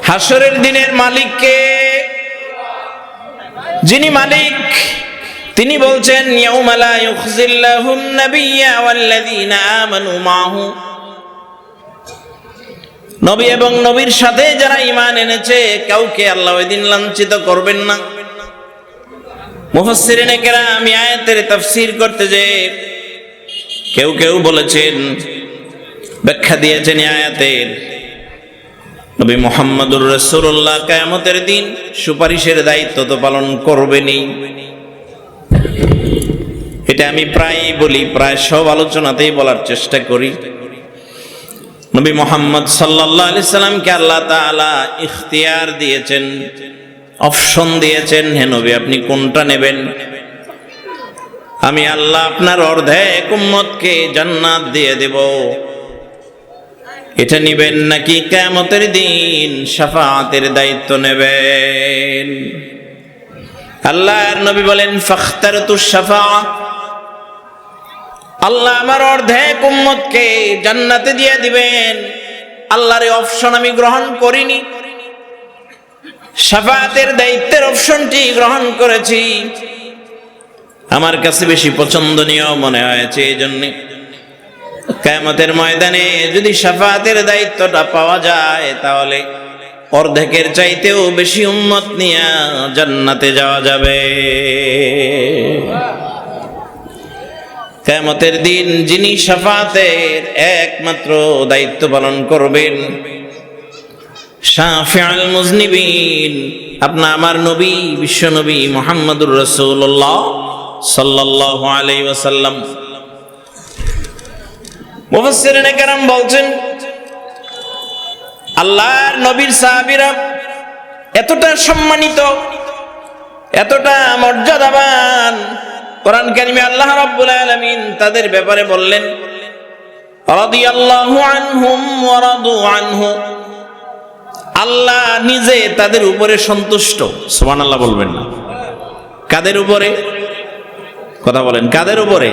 হাসরের দিনের মালিককে, যিনি মালিক তিনি বলছেন ইয়াউমা লা ইউখজিল্লাহুন নাবিয়্যা ওয়াল্লাযীনা আমানু মাহু, নবী এবং নবীর সাথে যারা ঈমান এনেছে কাউকে আল্লাহ ওই দিন লাঞ্ছিত করবেন না। মুফাসসিরিনে কেরাম আয়াতের তাফসীর করতে যে কেউ কেউ বলেছেন, ব্যাখ্যা দিয়েছেন আয়াতের, নবী মুহাম্মদুর রাসূলুল্লাহ কিয়ামতের দিন সুপারিশের দায়িত্ব তো পালন করবেনই। এটা আমি প্রায়ই বলি, প্রায় সব আলোচনাতেই বলার চেষ্টা করি। নবী মুহাম্মদ সাল্লাল্লাহু আলাইহি সাল্লামকে আল্লাহ তাআলা ইখতিয়ার দিয়েছেন, অপশন দিয়েছেন, হে নবী আপনি কোনটা নেবেন? আমি আল্লাহ আপনার অর্ধেক উম্মতকে জান্নাত দিয়ে দেব, এটা নেবেন নাকি কিয়ামতের দিন শাফাআতের দায়িত্ব নেবেন? আল্লাহর নবী বলেন ফাখতারতু শাফাআ, আল্লাহ আমার অর্ধেক উম্মতকে জান্নাতে দিয়ে দিবেন, আল্লাহর অপশন আমি গ্রহণ করিনি, শাফাআতের দায়িত্বের অপশনটি গ্রহণ করেছি, আমার কাছে বেশি পছন্দনীয় মনে হয়েছে। এই জন্য কিয়ামতের ময়দানে যদি শাফাআতের দায়িত্বটা পাওয়া যায় তাহলে অর্ধেকের চাইতেও বেশি উম্মত নিয়ে জান্নাতে যাওয়া যাবে। কিয়ামতের দিন যিনি শাফাআতের একমাত্র দায়িত্ব পালন করবেন, শাফিউল মুজনিবিন, আপনা আমার নবী বিশ্ব নবী মুহাম্মদুর রাসূলুল্লাহ সাল্লাল্লাহু আলাইহি ওয়াসাল্লাম। মুফাসসিরিনে কেরাম বলছেন আল্লাহর নবীর সাহাবীরা এতটা সম্মানিত, এতটা মর্যাদাবান, কোরআন কারিমে আল্লাহ রাব্বুল আলামিন তাদের ব্যাপারে বললেন রাদিয়াল্লাহু আনহুম ওয়া রাদু আনহু, আল্লাহ নিজে তাদের উপরে সন্তুষ্ট। সুবহানাল্লাহ বলবেন না? কাদের উপরে? কথা বলেন, কাদের উপরে?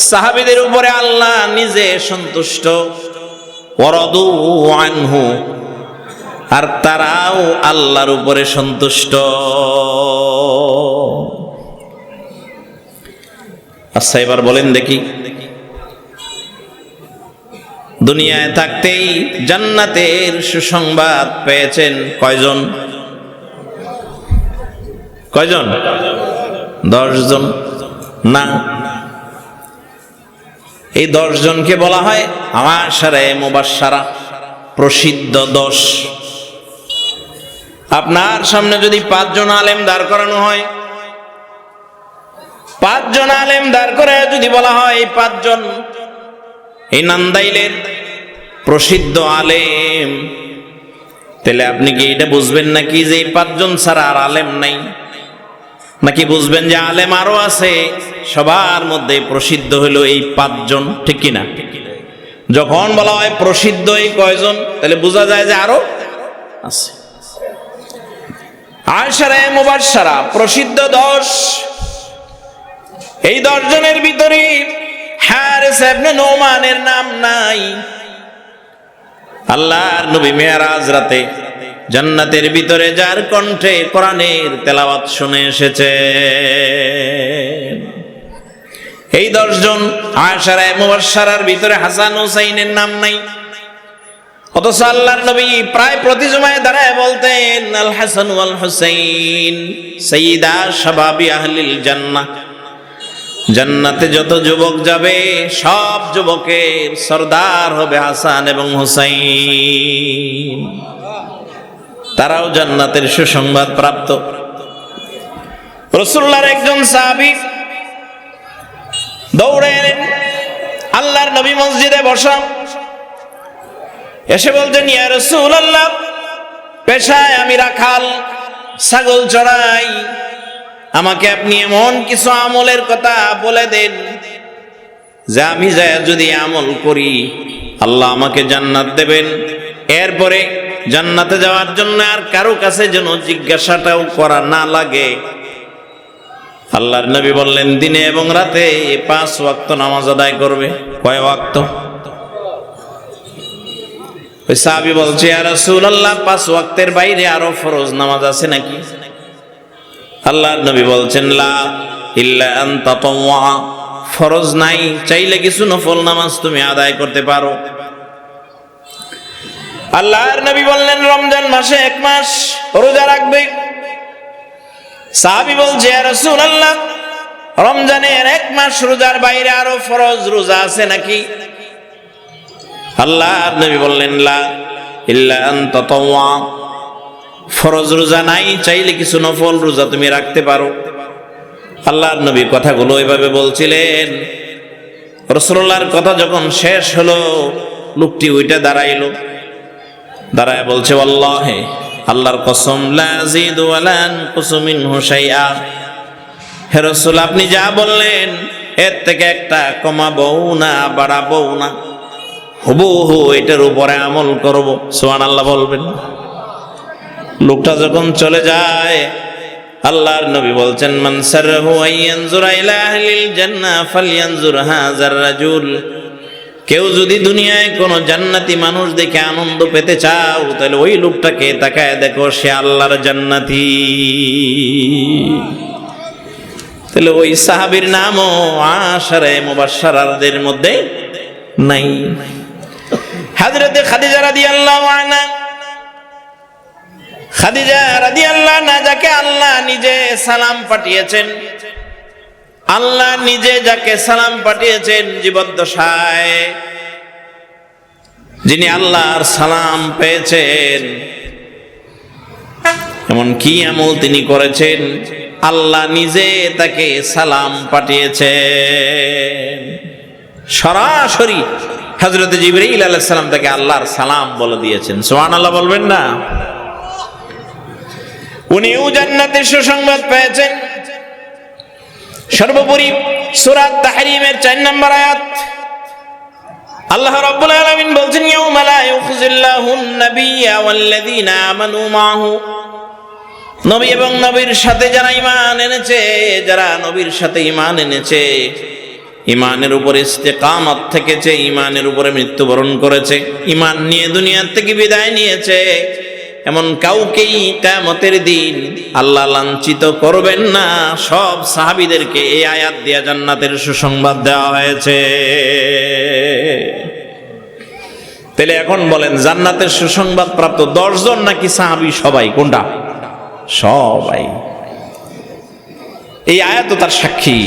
সাহাবীদের উপরে আল্লাহ নিজে সন্তুষ্ট। ওয়া রাদু আনহু, আর তারাও আল্লাহর উপরে সন্তুষ্ট। আচ্ছা এবার বলেন দেখি, দুনিয়ায় থাকতেই জান্নাতের সুসংবাদ পেয়েছেন কয়জন? কয়জন? 10 জন না, এই 10 জনকে বলা হয় আশারে মুবাশশারা, প্রসিদ্ধ 10। আপনার সামনে যদি 5 জন আলেম দাঁড় করানো হয়, 5 জন আলেম দাঁড় করে যদি বলা হয় এই 5 জন এই নান্দাইলের প্রসিদ্ধ আলেম, তাহলে আপনি কি এটা বুঝবেন নাকি যে এই 5 জন ছাড়া আর আলেম নাই? নাকি বুঝবেন যে আলেম আরো আছে, সবার মধ্যে প্রসিদ্ধ হলো এই 5 জন? ঠিক কিনা? যখন বলা হয় প্রসিদ্ধ এই কয়জন, তাহলে বোঝা যায় যে আরো আছে। আশারে মুবাশশারা প্রসিদ্ধ 10, এই 10 জনের ভিতরে হারিস ইবনে নোমানের নাম নাই। আল্লাহর নবী মেরাজ রাতে জান্নাতের ভিতরে যার কণ্ঠে কোরআনের তেলাওয়াত শুনে এসেছে, এই 10 জন আশারে মুবাশশারার ভিতরে হাসান হুসাইনের নাম নাই। অথচ আল্লাহর নবী প্রায় প্রতি জুমায় দাঁড়ায় বলতেন আল হাসান ওয়াল হুসাইন সাইয়্যিদা শাবাবি আহলিল জান্নাহ, জান্নাতে যত যুবক যাবে সব যুবকের সরদার হবে হাসান এবং হুসাইন, তারাও জান্নাতের সুসংবাদ প্রাপ্ত। রাসূলুল্লাহর একজন সাহাবী দৌড়ে এলেন, আল্লাহর নবী মসজিদে বসা, এসে বলতেন ইয়া রাসূলুল্লাহ, পেশায় আমি রাখাল, ছাগল চড়াই, আমাকে আপনি এমন কিছু আমলের কথা বলে দেন যে আমি যায় যদি আমল করি আল্লাহ আমাকে জান্নাত দেবেন, এরপরে জান্নাতে যাওয়ার জন্য আর কারো কাছে যেন জিজ্ঞাসাটাও করা না লাগে। আল্লাহর নবী বললেন দিনে এবং রাতে 5 ওয়াক্ত নামাজ আদায় করবে। কয় ওয়াক্ত? ওই সাহাবী বলছে, ইয়া রাসূলুল্লাহ, 5 ওয়াক্তের বাইরে আরো ফরজ নামাজ আছে নাকি? আল্লাহর নবী বলছেন, লা ইল্লা আন তাতাওয়া, ফরজ নাই, চাইলে কিছু নফল নামাজ তুমি আদায় করতে পারো। আল্লাহর নবী বললেন, রমজান মাসে 1 মাস রোজা রাখবে। সাহাবী বলছে, ইয়া রাসূলুল্লাহ, রমজানের 1 মাস রোজার বাইরে আরো ফরজ রোজা আছে নাকি? আল্লাহর নবী বললেন, লা ইল্লা আন তাতাওয়া, ফরজ রোজা নাই, চাইলে কিছু নফল রোজা তুমি রাখতে পারো। আল্লাহর নবী কথাগুলো এভাবে বলছিলেন। রাসূলুল্লাহর কথা যখন শেষ হলো, লোকটি ওইটা দাঁড়াইলো, দাঁড়ায় বলছে, ওয়াল্লাহি, আল্লাহর কসম, লা আযীদু ওয়া লা আনকুসু মিনহু শাইআ, হে রাসূল, আপনি যা বললেন এর থেকে একটা কমাবো না, বাড়াবো না, হুবহু এটার উপরে আমল করব। সুবহানাল্লাহ বলবেন। লোকটা যখন চলে যায়, আল্লাহর নবী বলছেন, মান সারহু আইয়ানজুরা ইলা আহলিল জান্নাহ ফালয়ানজুর হাযার রাজুল, কেউ যদি দুনিয়ায় কোনো জান্নাতি মানুষ দেখে আনন্দ পেতে চাও, তাহলে ওই লোকটাকে তাকায় দেখো, সে আল্লাহর জান্নাতি। তাহলে ওই সাহাবীর নামও আশারে মুবাশশারাদের মধ্যে নাই। হযরতে খাদিজা রাদিয়াল্লাহু আনহা, খাদিজা রাদিয়াল্লাহু আনহা যাকে আল্লাহ নিজে সালাম পাঠিয়েছেন, আল্লাহ নিজে যাকে সালাম পাঠিয়েছেন জীবদ্দশায়, যিনি আল্লাহর সালাম পেয়েছেন, এমন কি আমল তিনি করেছেন, আল্লাহ নিজে তাকে সালাম পাঠিয়েছেন। সরাসরি হযরত জিবরাইল আলাইহিস সালাম তাকে আল্লাহর সালাম বলে দিয়েছেন। সুবহানাল্লাহ বলবেন না? উনিও জান্নাতের সুসংবাদ পেয়েছেন। সর্বোপরি সূরা তাহরীমের 4 নম্বর আয়াত, আল্লাহ রাব্বুল আলামিন বলছেন, ইয়াউমা লা ইউখজিল্লাহুন নাবিয়্যা ওয়াল্লাযীনা আমানু মাহু, নবী এবং নবীর সাথে যারা ঈমান এনেছে, যারা নবীর সাথে ঈমান এনেছে, ঈমানের উপরে ইস্তেকামত থেকেছে, ঈমানের উপরে মৃত্যুবরণ করেছে, ঈমান নিয়ে দুনিয়া থেকে বিদায় নিয়েছে, এমন কাউকেই কিয়ামতের দিন আল্লাহ লাঞ্ছিত করবেন না। সব সাহাবীদেরকে এই আয়াত দিয়ে জান্নাতের সুসংবাদ দেওয়া হয়েছে। তাহলে এখন বলেন, জান্নাতের সুসংবাদ প্রাপ্ত 10 জন নাকি সাহাবী সবাই? কোনটা? সবাই। এই আয়াত তার সাক্ষী।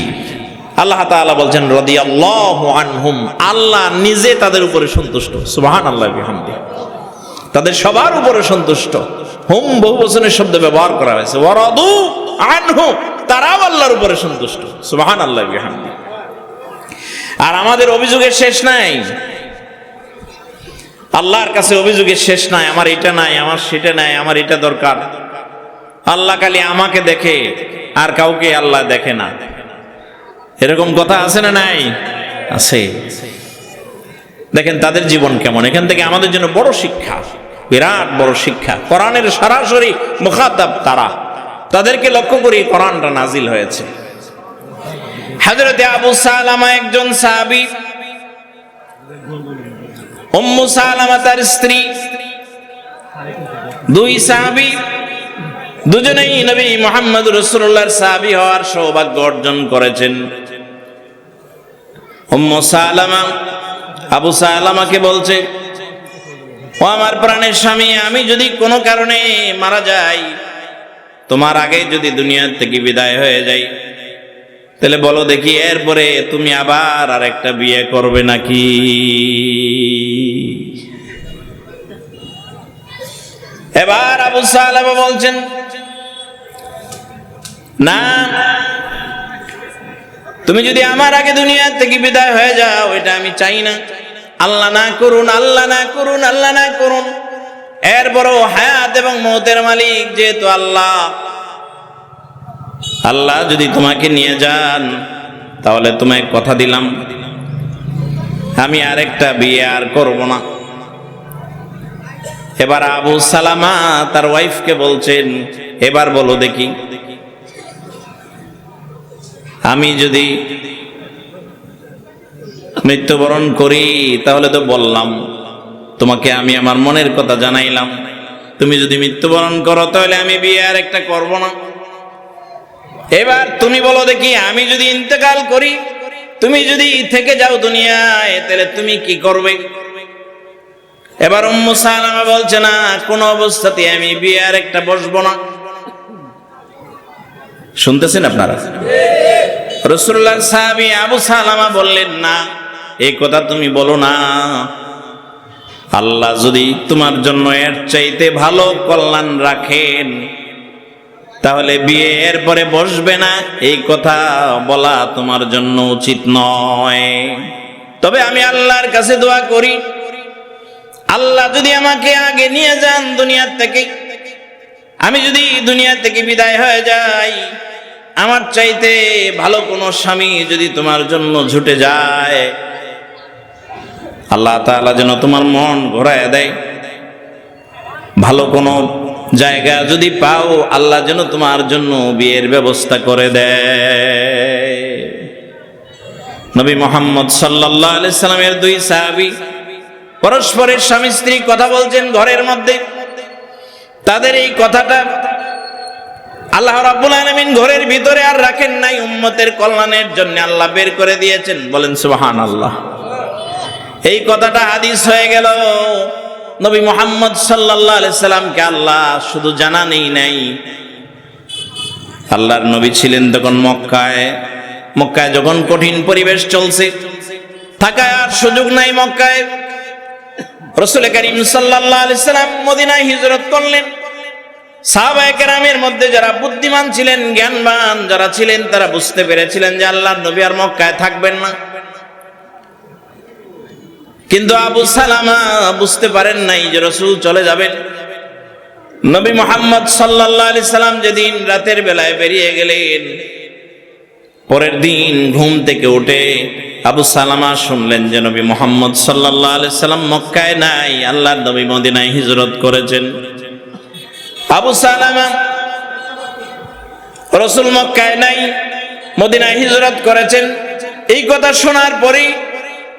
আল্লাহ তাআলা বলছেন, রাদিয়াল্লাহু আনহুম, আল্লাহ নিজে তাদের উপরে সন্তুষ্ট। সুবহানাল্লাহি ওয়া বিহামদিহি, তাদের সবার উপরে সন্তুষ্ট। হুম বহুবচনের শব্দ ব্যবহার করা হয়েছে। ওয়ারাদু আনহু, তারাও আল্লাহর উপরে সন্তুষ্ট। সুবহানাল্লাহি ওয়া বিহামদিহি। আর আমাদের অভিযোগের শেষ নাই, আল্লাহর কাছে অভিযোগের শেষ নাই। আমার এটা নাই, আমার সেটা নাই, আমার এটা দরকার। আল্লাহ খালি আমাকে দেখে, আর কাউকে আল্লাহ দেখে না। এরকম কথা আছে না নাই? আছে। দেখেন তাদের জীবন কেমন। এখান থেকে আমাদের জন্য বড় শিক্ষা, বিরাট বড় শিক্ষা। কোরআনের সরাসরি মুখাতাব তারা, তাদেরকে লক্ষ্য করে কোরআনটা নাজিল হয়েছে। হযরতে আবু সালামা একজন সাহাবী, উম্মু সালামা তার স্ত্রী, 2 সাহাবী, দুজনেই নবী মুহাম্মদ রাসূলুল্লাহর সাহাবী হওয়ার সৌভাগ্য অর্জন করেছেন। উম্মু সালামা আবু সালামাকে বলছে, ও আমার প্রাণের স্বামী, আমি যদি কোনো কারণে মারা যাই, তোমার আগে যদি দুনিয়া থেকে বিদায় হয়ে যাই, তাহলে বলো দেখি, এরপরে তুমি আবার আরেকটা বিয়ে করবে নাকি? এবার আবু সালামা বলছেন, না, তুমি যদি আমার আগে দুনিয়া থেকে বিদায় হয়ে যাও, এটা আমি চাই না। আল্লাহ না করুন, আল্লাহ না করুন, আল্লাহ না করুন। এরপরও হায়াত এবং মওতের মালিক যেহেতু আল্লাহ, আল্লাহ যদি তোমাকে নিয়ে যান, তাহলে তোমায় কথা দিলাম, আমি আরেকটা বিয়ে আর করব না। এবার আবু সালামা তার ওয়াইফকে বলছেন, এবার বলো দেখি, আমি যদি মৃত্যুবরণ করি, তাহলে তো বললাম তোমাকে আমি আমার মনের কথা জানাইলাম, তুমি যদি মৃত্যুবরণ করো তাহলে আমি বিয়ে আর একটা করব না। এবার তুমি বলো দেখি, আমি যদি ইন্তেকাল করি, তুমি যদি থেকে যাও দুনিয়ায়, তাহলে তুমি কি করবে? এবার উম্মু সালামা বলছে, না, কোন অবস্থাতে আমি বিয়ে আর একটা বসবো না। শুনতেছেন আপনারা? রাসূলুল্লাহর সাহাবী আবু সালামা বললেন, না, এই কথা তুমি বলো না। আল্লাহ যদি তোমার জন্য এর চাইতে ভালো কল্যাণ রাখেন, তাহলে বিয়ের পরে বসবে না, এই কথা বলা তোমার জন্য উচিত নয়। তবে আমি আল্লাহর কাছে দোয়া করি, আল্লাহ যদি আমাকে আগে নিয়ে যান দুনিয়া থেকে, আমি যদি দুনিয়া থেকে বিদায় হয়ে যাই, আমার চাইতে ভালো কোনো স্বামী যদি তোমার জন্য ছুটে যায়, আল্লাহ তাআলা যেন তোমার মন ঘোরায় দেয়। ভালো কোনো জায়গা যদি পাও, আল্লাহ যেন তোমার জন্য বিয়ের ব্যবস্থা করে দেয়। নবী মুহাম্মদ সাল্লাল্লাহু আলাইহি সাল্লামের দুই সাহাবী পরস্পরের স্বামী স্ত্রী কথা বলছেন ঘরের মধ্যে। তাদের এই কথাটা আল্লাহ রাব্বুল আলামিন ঘরের ভিতরে আর রাখেন নাই, উম্মতের কল্যাণের জন্য আল্লাহ বের করে দিয়েছেন। বলেন সুবহানাল্লাহ। এই কথাটা হাদিস হয়ে গেল। নবী মুহাম্মদ সাল্লাল্লাহু আলাইহি সাল্লামকে আল্লাহ শুধু জানানেই নাই, আল্লাহর নবী ছিলেন তখন মক্কায়। মক্কায় যখন কঠিন পরিবেশ চলছে, থাকার আর সুযোগ নাই মক্কায়, রাসূল করিম সাল্লাল্লাহু আলাইহি সাল্লাম মদিনায় হিজরত করলেন। সাহাবায়ে কেরামের মধ্যে যারা বুদ্ধিমান ছিলেন, জ্ঞানবান যারা ছিলেন, তারা বুঝতে পেরেছিলেন যে আল্লাহর নবী আর মক্কায় থাকবেন না। কিন্তু আবু সালামা বুঝতে পারেন নাই যে রাসূল চলে যাবেন। নবী মুহাম্মদ সাল্লাল্লাহু আলাইহি সাল্লাম যেদিন রাতের বেলায় বেরিয়ে গেলেন, পরের দিন ঘুম থেকে উঠে আবু সালামা শুনলেন যে নবী মুহাম্মদ সাল্লাল্লাহু আলাইহি সাল্লাম মক্কায় নাই, আল্লাহর নবী মদিনায় হিজরত করেছেন। আবু সালামা, রাসূল মক্কায় নাই, মদিনায় হিজরত করেছেন, এই কথা শোনার পরেই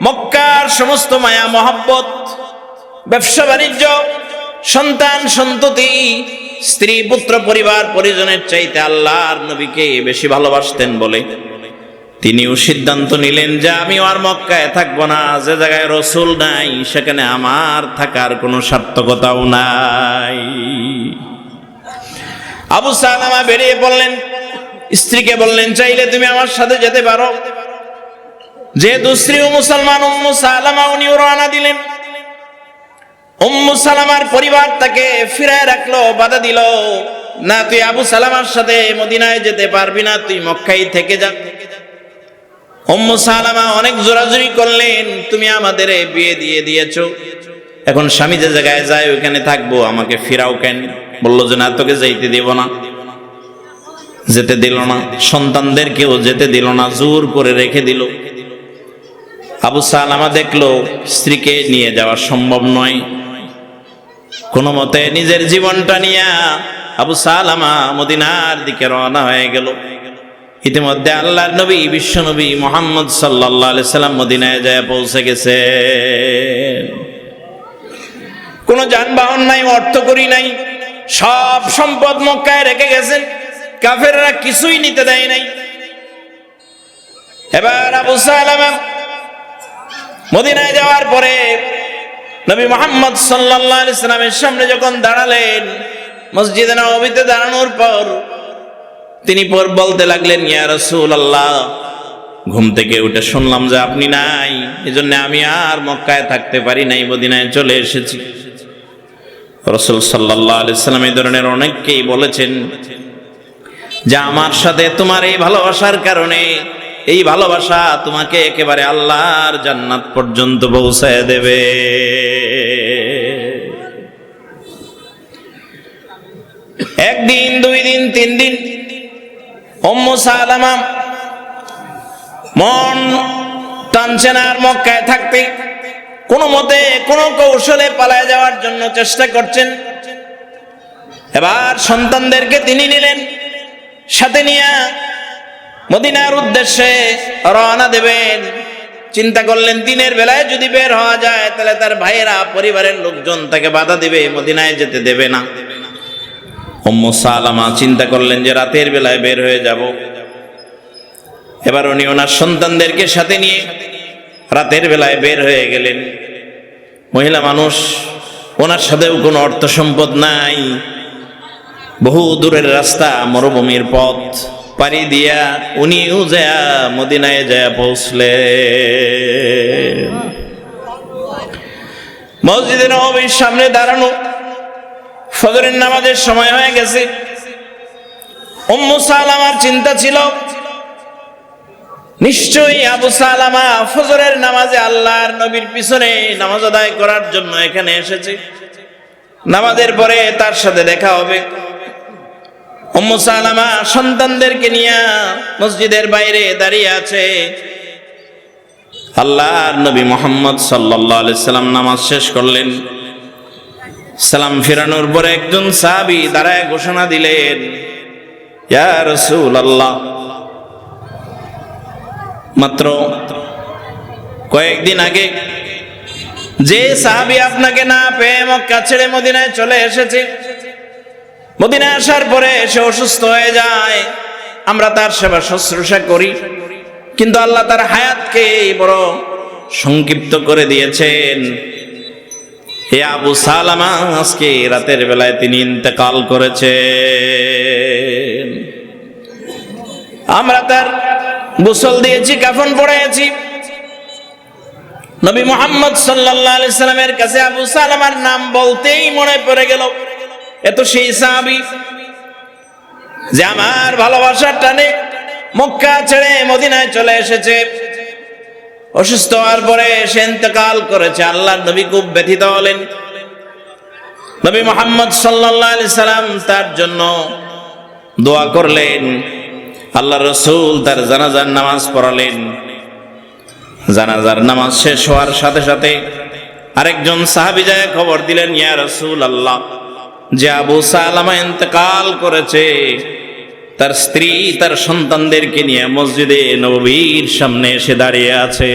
মক্কার সমস্ত মায়া মহব্বত, ব্যবসা বাণিজ্য, সন্তান সন্ততি, স্ত্রী পুত্র পরিবার পরিজনের চাইতে আল্লাহর নবীকে বেশি ভালোবাসতেন বলে তিনিও সিদ্ধান্ত নিলেন যে আমি আর মক্কায় থাকবো না। যে জায়গায় রাসূল নাই সেখানে আমার থাকার কোনো সার্থকতাও নাই। আবু সালামা বেরিয়ে পড়লেন, স্ত্রীকে বললেন, চাইলে তুমি আমার সাথে যেতে পারো। যেহেতু স্ত্রীও মুসলমান, উম্মু সালামা উনিও রওনা দিলেন। উম্মু সালামার পরিবার তাকে ফিরায় রাখলো, বাধা দিল, না, তুই আবু সালামার সাথে মদিনায় যেতে পারবি না, তুই মক্কায় থেকে যা। উম্মু সালামা অনেক জোরাজুরি করলেন, তুমি আমাদের বিয়ে দিয়ে দিয়েছো, এখন স্বামী যে জায়গায় যায় ওইখানে থাকবো, আমাকে ফিরাও কেন? বললো যে না, তোকে যাইতে দিব না। যেতে দিল না, সন্তানদেরকেও যেতে দিল না, জোর করে রেখে দিল। আবু সালামা দেখলো স্ত্রীকে নিয়ে যাওয়া সম্ভব নয়, কোনো মতে নিজের জীবনটা নিয়ে আবু সালামা মদিনার দিকে রওনা হয়ে গেল। ইতিমধ্যে আল্লাহর নবী বিশ্ব নবী মুহাম্মদ সাল্লাল্লাহু আলাইহি সাল্লাম মদিনায় যায় পৌঁছে গেছে। কোনো যানবাহন নাই, অর্থকড়ি নাই, সব সম্পদ মক্কায় রেখে গেছেন। কাফেররা কিছুই নিতে দেয় নাই। এবার আবু সালামা মদিনায় যাওয়ার পরে নবী মুহাম্মদ সাল্লাল্লাহু আলাইহি সাল্লামের সামনে যখন দাঁড়ালেন, মসজিদে নববীতে দাঁড়ানোর পর তিনি বলতে লাগলেন, ইয়া রাসূলুল্লাহ, ঘুম থেকে উঠে শুনলাম যে আপনি নাই, এজন্য আমি আর মক্কায় থাকতে পারি নাই, মদিনায় চলে এসেছি। রাসূল সাল্লাল্লাহু আলাইহি সাল্লাম এই ধরনের অনেককেই বলেছেন যে আমার সাথে তোমার এই ভালোবাসার কারণে, এই ভালোবাসা তোমাকে একেবারে আল্লাহর জান্নাত পর্যন্ত পৌঁছায় দেবে। একদিন, দুই দিন, তিন দিন উম্মু সালামা মন টানছে না আর মক্কায় থাকতে, কোনো মতে কোনো কৌশলে পালায় যাওয়ার জন্য চেষ্টা করছেন। এবার সন্তানদেরকে তিনি নিলেন, সাথে নিয়ে মদিনার উদ্দেশ্যে রওনা দেবেন। চিন্তা করলেন দিনের বেলায় যদি বের হওয়া যায় তাহলে তার ভাইয়েরা পরিবারের লোকজন তাকে বাধা দিবে, মদিনায় যেতে দেবে না। উম্মু সালামা চিন্তা করলেন যে রাতের বেলায় বের হয়ে যাব। এবার উনি ওনার সন্তানদেরকে সাথে নিয়ে রাতের বেলায় বের হয়ে গেলেন। মহিলা মানুষ, ওনার সাথেও কোনো অর্থ সম্পদ নাই, বহু দূরের রাস্তা, মরুভূমির পথ পাড়ি দিয়া উনিও যায় মদিনায় যায় পৌঁছলেন। মসজিদে নববীর সামনে দাঁড়ানো, ফজরের নামাজের সময় হয়ে গেছে। উম্মু সালামার চিন্তা ছিল নিশ্চয়ই আবু সালামা ফজরের নামাজে আল্লাহর নবীর পিছনে নামাজ আদায় করার জন্য এখানে এসেছে, নামাজের পরে তার সাথে দেখা হবে। উম্মু সালামা সন্তানদেরকে নিয়ে মসজিদের বাইরে দাঁড়িয়ে আছে। আল্লাহর নবী মুহাম্মদ সাল্লাল্লাহু আলাইহি সাল্লাম নামাজ শেষ করলেন। সালাম ফিরানোর পরে একজন সাহাবী দাঁড়ায় ঘোষণা দিলেন, ইয়া রাসূলুল্লাহ, মাত্র কয়েকদিন আগে যে সাহাবী আপনাকে না পেয়ে মক্কা ছেড়ে মদিনায় চলে এসেছে, মদিনায় আসার পরে সে অসুস্থ হয়ে যায়, আমরা তার সেবা শুশ্রূষা করি, কিন্তু আল্লাহ তার হায়াতকে বড় সংক্ষিপ্ত করে দিয়েছেন। হে আবু সালামা, আজকে রাতের বেলায় তিনি ইন্তেকাল করেছেন। আমরা তার গোসল দিয়েছি, কাফন পরাইছি। নবী মুহাম্মদ সাল্লাল্লাহু আলাইহি সাল্লামের কাছে আবু সালামার নাম বলতেই মনে পড়ে গেল এত সেই সাহাবী যে আমার ভালোবাসার টানে মক্কা ছেড়ে মদিনায় চলে এসেছে, অসুস্থ হওয়ার পরে সে ইন্তেকাল করেছে। আল্লাহর নবী খুব ব্যথিত হলেন। নবী মুহাম্মদ সাল্লাল্লাহু আলাইহি সাল্লাম তার জন্য দোয়া করলেন। আল্লাহর রাসূল তার জানাজার নামাজ পড়ালেন। জানাজার নামাজ শেষ হওয়ার সাথে সাথে আরেকজন সাহাবী যায় খবর দিলেন, ইয়া রাসূলুল্লাহ, যে আবু সালামা ইন্তেকাল করেছে, তার স্ত্রী তার সন্তানদেরকে নিয়ে মসজিদে নববীর সামনে এসে দাঁড়িয়ে আছে।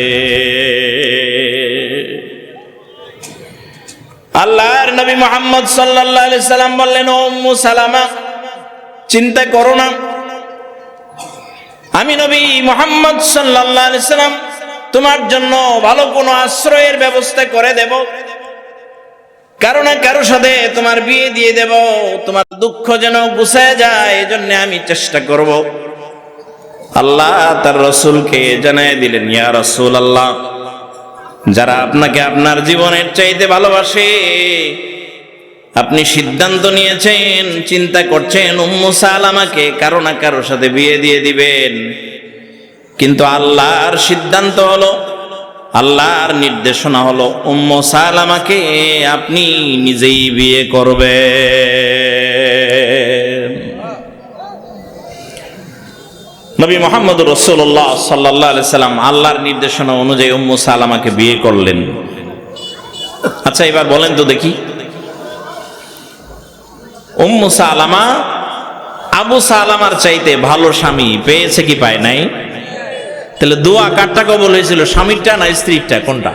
আল্লাহর নবী মুহাম্মদ সাল্লাল্লাহু আলাইহি সাল্লাম বললেন, ও উম্মু সালামা, চিন্তা করো না, আমি নবী মুহাম্মদ সাল্লাল্লাহু আলাইহি সাল্লাম তোমার জন্য ভালো কোনো আশ্রয়ের ব্যবস্থা করে দেব, কারো না কারো সাথে তোমার বিয়ে দিয়ে দেব, তোমার দুঃখ যেন গুছায় যায় এজন্য আমি চেষ্টা করব। আল্লাহ তার রাসূলকে জানায় দিলেন, ইয়া রাসূলুল্লাহ, যারা আপনাকে আপনার জীবনের চাইতে ভালোবাসে, আপনি সিদ্ধান্ত নিয়েছেন, চিন্তা করছেন উম্মু সালামাকে কারো না কারো সাথে বিয়ে দিয়ে দিবেন, কিন্তু আল্লাহর সিদ্ধান্ত হলো, আল্লাহর নির্দেশনা হলো উম্মু সালামাকে আপনি নিজেই বিয়ে করবেন। নবী মুহাম্মদ রাসূলুল্লাহ সাল্লাল্লাহু আলাইহি সাল্লাম আল্লাহর নির্দেশনা অনুযায়ী উম্মু সালামাকে বিয়ে করলেন। আচ্ছা, এবার বলেন তো দেখি, উম্মু সালামা আবু সালামার চাইতে ভালো স্বামী পেয়েছে কি পায় নাই? তাহলে দোয়া কারটা কবুল হয়েছিল, স্বামীরটা না স্ত্রীরটা? কোনটা?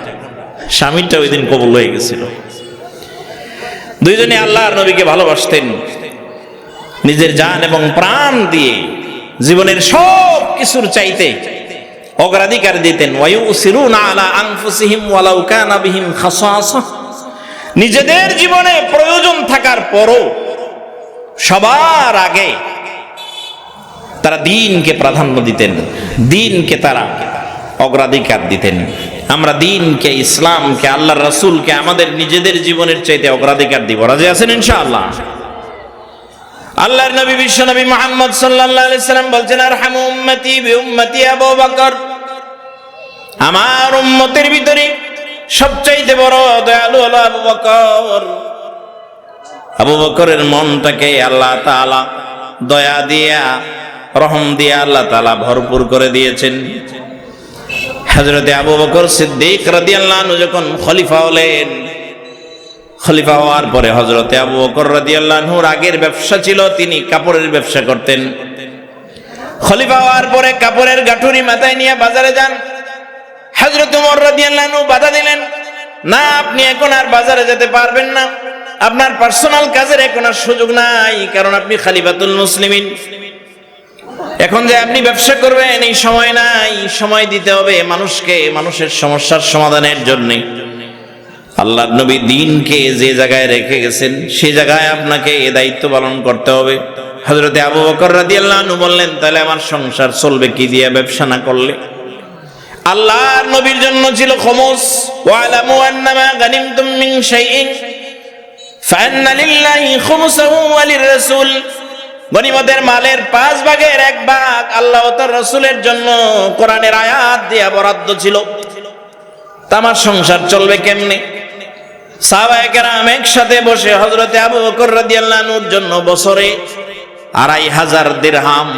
স্বামীরটা ওই দিন কবুল হয়ে গেছিল। দুইজনে আল্লাহর নবীকে ভালোবাসতেন, নিজের জান এবং প্রাণ দিয়ে জীবনের সব কিছুর চাইতে অগ্রাধিকার দিতেন। ওয়ায়ুসিরুনা আলা আনফুসিহিম ওয়ালাউ কানা বিহিম খাসাসা, নিজেদের জীবনে প্রয়োজন থাকার পরও সবার আগে তারা দ্বীনকে প্রাধান্য দিতেন, দ্বীনকে তারা অগ্রাধিকার দিতেন। আমরা দ্বীনকে, ইসলামকে, আল্লাহর রাসূলকে আমাদের নিজেদের জীবনের চাইতে অগ্রাধিকার দিব। রাজি আছেন ইনশাআল্লাহ? আল্লাহর নবী বিশ্ব নবী মুহাম্মদ সাল্লাল্লাহু আলাইহি সাল্লাম বলছেন, আরহামু উম্মতি বিউম্মতি আবু বকর, আমার উম্মতের ভিতরে সবচাইতে বড় দয়ালু হলো আবু বকর। আবু বকরের মনটাকে আল্লাহ তাআলা দয়া দিয়া, রহম দিয়া আল্লাহ তাআলা ভরপুর করে দিয়েছেন। হযরতে আবু বকর সিদ্দিক রাদিয়াল্লাহু আনহু যখন খলিফা হলেন, খলিফা হওয়ার পরে হযরতে আবু বকর রাদিয়াল্লাহু আনহুর আগের ব্যবসা ছিল, তিনি কাপড়ের ব্যবসা করতেন। খলিফা হওয়ার পরে কাপড়ের গাঠুরি মাথায় নিয়ে বাজারে যান, হযরত ওমর রাদিয়াল্লাহু আনহু বাধা দিলেন, না, আপনি এখন আর বাজারে যেতে পারবেন না, আপনার পার্সোনাল কাজের এখন আর সুযোগ নাই, কারণ আপনি খলিফাতুল মুসলিমিন। এখন যে আপনি ব্যবসা করবেন এই সময় নাই, সময় দিতে হবে মানুষকে, মানুষের সমস্যার সমাধানের জন্য। আল্লাহর নবী দ্বীনকে যে জায়গায় রেখে গেছেন সেই জায়গায় আপনাকে এই দায়িত্ব পালন করতে হবে। হযরতে আবু বকর রাদিয়াল্লাহু আনহু বললেন, তাহলে আমার সংসার চলবে কি দিয়ে ব্যবসা না করলে? আল্লাহর নবীর জন্য ছিল খুমুস, ওয়ালামু আন্নামা গানিমতুম মিন শাইইন ফাআন্না লিল্লাহি খুমুসাহু ওয়া লিররাসূল। গনিমতের মালের 5 ভাগের 1 ভাগ আল্লাহ ও তার রাসূলের জন্য কোরআনের আয়াত দিয়ে বরাদ্দ ছিল। আমার সংসার চলবে কেমনে? সাহাবায়ে কেরাম একসাথে বসে হযরতে আবু বকর রাদিয়াল্লাহু আনহুর জন্য বছরে 2500 দিরহাম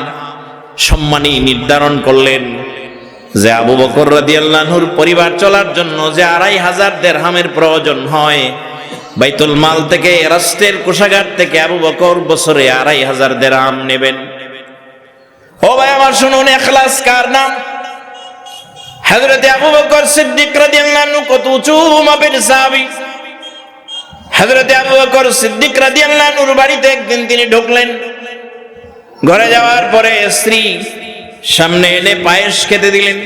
সম্মানী নির্ধারণ করলেন, যে আবু বকর রাদিয়াল্লাহু আনহুর পরিবার চলার জন্য যে 2500 দিরহামের প্রয়োজন হয়, বাইতুল মাল থেকে, রাষ্ট্রের কোষাগার থেকে আবু বকর বছরে 2500 দিরহাম নেবেন। ও ভাই আমার শুনুন, ইখলাস কার নাম? হযরতে আবু বকর সিদ্দিক রাদিয়াল্লাহু আনহু কত উঁচু মাপের সাহাবী। হযরতে আবু বকর সিদ্দিক রাদিয়াল্লাহু আনহুর বাড়িতে একদিন তিনি ঢুকলেন। ঘরে যাওয়ার পরে স্ত্রী সামনে এনে পায়েস খেতে দিলেন।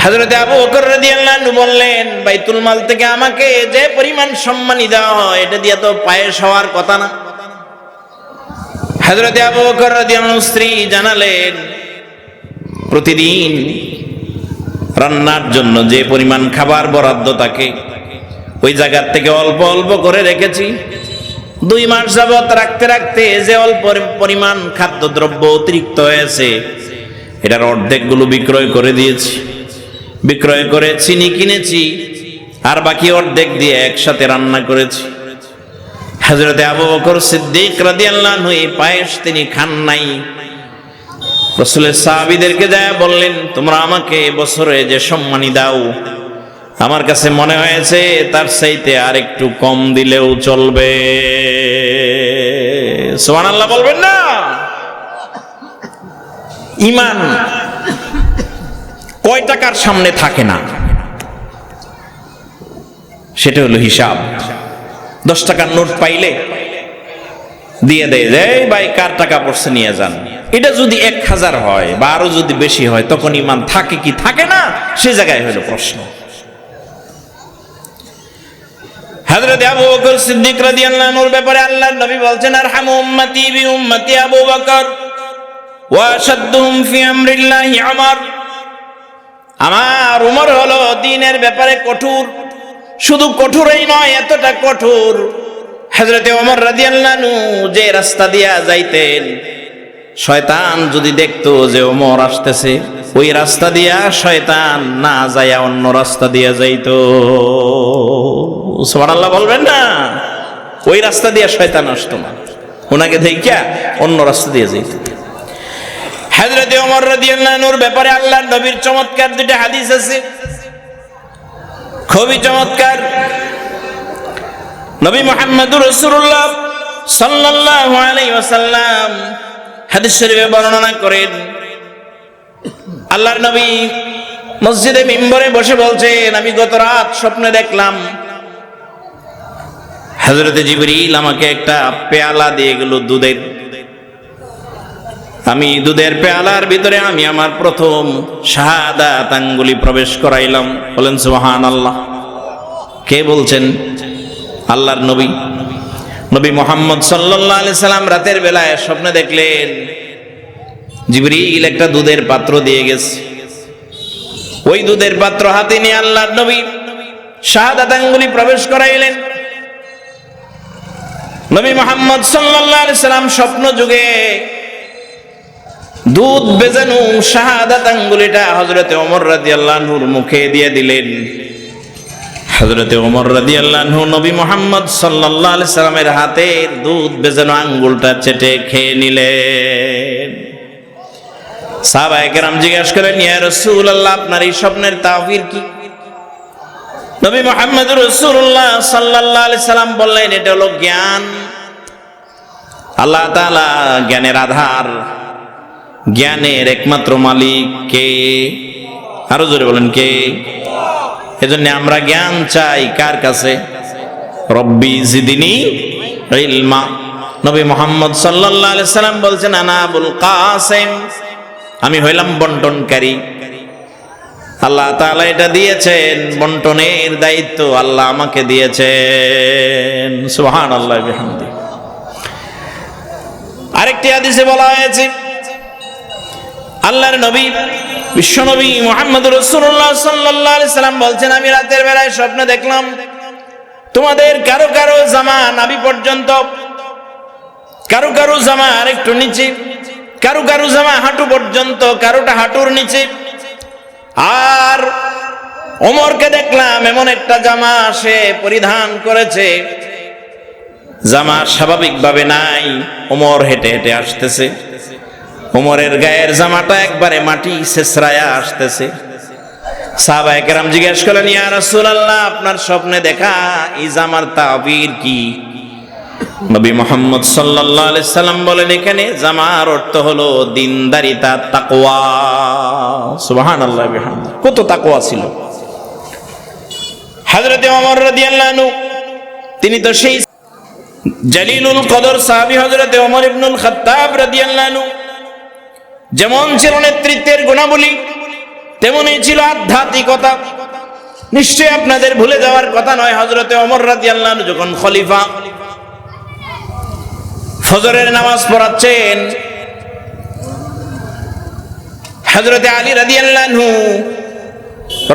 হযরতে আবু বকর রাদিয়াল্লাহু আনহু বললেন, বাইতুল মাল থেকে আমাকে যে পরিমাণ সম্মানী দেওয়া হয় এটা দিয়ে তো পায়েস হওয়ার কথা না। হযরতে আবু বকর রাদিয়াল্লাহু আনহু স্ত্রী জানালেন, প্রতিদিন রান্নার জন্য যে পরিমাণ খাবার বরাদ্দ থাকে ওই জায়গার থেকে অল্প অল্প করে রেখেছি। 2 মাস যাবত রাখতে রাখতে যে অল্প পরিমাণ খাদ্যদ্রব্য অতিরিক্ত হয়েছে এটার অর্ধেকগুলো বিক্রয় করে দিয়েছি। বিক্রয় করে চিনি কিনেছি, আর বাকি অর্ধেক দিয়ে একসাথে রান্না করেছি। হযরতে আবু বকর সিদ্দিক রাদিয়াল্লাহু আনহু এই পায়েস তিনি খান নাই। রাসূলের সাহাবীদেরকে যায় বললেন, তোমরা আমাকে বছরে যে সম্মানী দাও আমার কাছে মনে হয়েছে তার চাইতে আর একটু কম দিলেও চলবে। সুবহানাল্লাহ বলবেন না? ঈমান কয় টাকার সামনে থাকে না, সেটা হলো হিসাব। 10 টাকার নোট পাইলে দিয়ে দেয়, যে ভাই কার টাকা পড়ছে নিয়ে যান। এটা যদি 1000 হয় বা আরো যদি বেশি হয় তখন ঈমান থাকে কি থাকে না, সে জায়গায় হলো প্রশ্ন। হযরতে আবু বকর সিদ্দিক রাদিয়াল্লাহু আনহুর ব্যাপারে আল্লাহর নবী বলছেন, আরহামু উম্মতি বি উম্মতি আবু বকর ওয়া আশাদ্দুহুম ফি আমরিল্লাহি উমর। আমার উমর হলো দ্বীনের ব্যাপারে কঠোর, শুধু কঠোরই নয়, এতটা কঠোর হযরতে ওমর রাদিয়াল্লাহু আনহু যে রাস্তা দিয়া যাইতেন, শয়তান যদি দেখতো যে ওমর আসতেছে ওই রাস্তা দিয়া শয়তান না যায়া অন্য রাস্তা দিয়া যাইতো। সুবহানাল্লাহ বলবেন না? ওই রাস্তা দিয়া শয়তান আসতো না, ওনাকে দেখিয়া অন্য রাস্তা দিয়ে যাইত। হযরতে ওমর রাদিয়াল্লাহু আনহুর ব্যাপারে আল্লাহর নবীর চমৎকার 2টা হাদিস আছে, খুবই চমৎকার। নবী মুহাম্মদুর রাসূলুল্লাহ সাল্লাল্লাহু আলাইহি ওয়াসাল্লাম হাদিস শরীফে বর্ণনা করেন, আল্লাহর নবী মসজিদে মিম্বরে বসে বলছেন, আমি গত রাত স্বপ্নে দেখলাম হযরতে জিবরিল আমাকে একটা পেয়ালা দিয়ে গেল দুধের। আমি দুধের পেয়ালার ভিতরে আমি আমার প্রথম শাহাদাত আঙ্গুলি প্রবেশ করাইলাম। বলেন সুবহানাল্লাহ। কে বলছেন? আল্লাহর নবী। নবী মুহাম্মদ সাল্লাল্লাহু আলাইহি সাল্লাম রাতের বেলায় স্বপ্নে দেখলেন জিবরিল একটা দুধের পাত্র দিয়ে গেছে। ওই দুধের পাত্র হাতে নিয়ে আল্লাহর নবী শাহাদাত আঙ্গুলি প্রবেশ করাইলেন। নবী মুহাম্মদ সাল্লাল্লাহু আলাইহি সাল্লাম স্বপ্ন যুগে দুধ বেজানো শাহাদাত আঙ্গুলিটা হযরতে ওমর রাদিয়াল্লাহু আনহুর মুখে দিয়ে দিলেন। হযরতে ওমর রাদিয়াল্লাহু আনহু নবী মুহাম্মদ সাল্লাল্লাহু আলাইহি সাল্লামের হাতের দুধ বেজানো আঙ্গুলটা চেটে খেয়ে নিলেন। সাহাবায়ে কেরাম জিজ্ঞাসা করেন, ইয়া রাসূলুল্লাহ, আপনার এই স্বপ্নের তাফসীর কি? নবী মুহাম্মদ রাসূলুল্লাহ সাল্লাল্লাহু আলাইহি সাল্লাম বললেন, এটা হলো জ্ঞান। আল্লাহ তাআলা জ্ঞানের আধার, জ্ঞানের একমাত্র মালিক কে? আরো জোরে বলেন কে? এজন্য আমরা জ্ঞান চাই কার কাছে? রব্বি জিদনি ইলমা। নবী মুহাম্মদ সাল্লাল্লাহু আলাইহি সাল্লাম বলছেন, আনা আবুল কাসিম, আমি হইলাম বন্টনকারী। আল্লাহ তাআলা এটা দিয়েছেন, বন্টনের দায়িত্ব আল্লাহ আমাকে দিয়েছেন। সুবহানাল্লাহ বিহামদি। আরেকটি হাদিসে বলা হয়েছে, আল্লাহর নবী বিশ্বনবী মুহাম্মদ রাসূলুল্লাহ সাল্লাল্লাহু আলাইহি সাল্লাম বলছেন, আমি রাতের বেলায় স্বপ্নে দেখলাম তোমাদের কারো কারো জামা নাভি পর্যন্ত, কারো কারো জামা আরেকটু নিচে, কারো কারো জামা হাঁটু পর্যন্ত, কারোটা হাঁটুর নিচে। আর ওমরকে দেখলাম এমন একটা জামা সে পরিধান করেছে, জামা স্বাভাবিকভাবে নাই। ওমর হেঁটে হেঁটে আসতেছে, ওমরের গায়ের জামাটা একবারে মাটি ছেঁচড়ায়া আসতেছে। সাহাবায়ে কেরাম জিজ্ঞেস করলেন, ইয়া রাসূলুল্লাহ, আপনার স্বপ্নে দেখা এই জামার তাবির কি? নবী মুহাম্মদ সাল্লাল্লাহু আলাইহি সাল্লাম বলেন, এখানে জামার অর্থ হলো দিনদারিতা, তাকওয়া। সুবহানাল্লাহ বিহামদি। কত তাকওয়া ছিল হযরতে ওমর রাদিয়াল্লাহু আনহু। তিনি তো সেই জলিলুল কদর সাহাবী হযরতে ওমর ইবনুল খাত্তাব রাদিয়াল্লাহু আনহু। যেমন ছিল নেতৃত্বের গুণাবলী, তেমনই ছিল আধ্যাত্মিকতা। নিশ্চয়ই আপনাদের ভুলে যাওয়ার কথা নয়, হযরতে ওমর রাদিয়াল্লাহু আনহু যখন খলিফা, ফজরের নামাজ পড়াচ্ছেন, হযরতে আলী রাদিয়াল্লাহু আনহু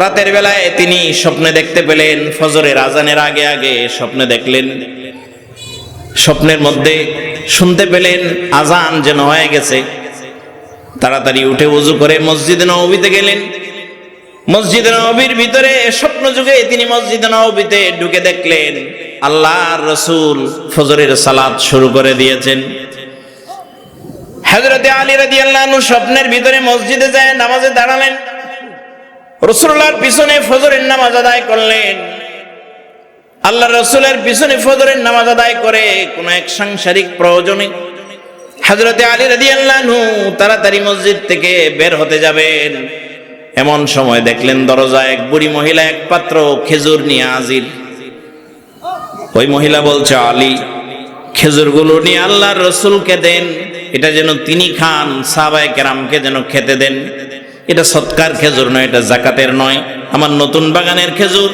রাতের বেলায় তিনি স্বপ্নে দেখতে পেলেন, ফজরের আজানের আগে আগে স্বপ্নে দেখলেন। স্বপ্নের মধ্যে শুনতে পেলেন আজান যেন হয়ে গেছে। তাড়াতাড়ি উঠে ওযু করে মসজিদে নববীতে গেলেন। মসজিদে নববীর ভিতরে স্বপ্ন যুগে তিনি মসজিদে নববীতে ঢুকে দেখলেন আল্লাহর রাসূল ফজরের সালাত শুরু করে দিয়েছেন। হযরতে আলী রাদিয়াল্লাহু আনহু স্বপ্নের ভিতরে মসজিদে যায় নামাজে দাঁড়ালেন, রাসূলুল্লাহর পিছনে ফজরের নামাজ আদায় করলেন। আল্লাহর রাসূলের পিছনে ফজরের নামাজ আদায় করে কোন এক সাংসারিক প্রয়োজনে হযরতে আলী রাদিয়াল্লাহু আনহু তাড়াতাড়ি মসজিদ থেকে বের হতে যাবেন। এমন সময় দেখলেন দরজায় এক বুড়ি মহিলা এক পাত্র খেজুর নিয়ে হাজির। ওই মহিলা বলছে, আলী, খেজুরগুলো নিয়ে আল্লাহর রাসূলকে দেন, এটা যেন তিনি খান, সাহাবায়ে কেরামকে যেন খেতে দেন। এটা সৎকার খেজুর নয়, এটা যাকাতের নয়, আমার নতুন বাগানের খেজুর,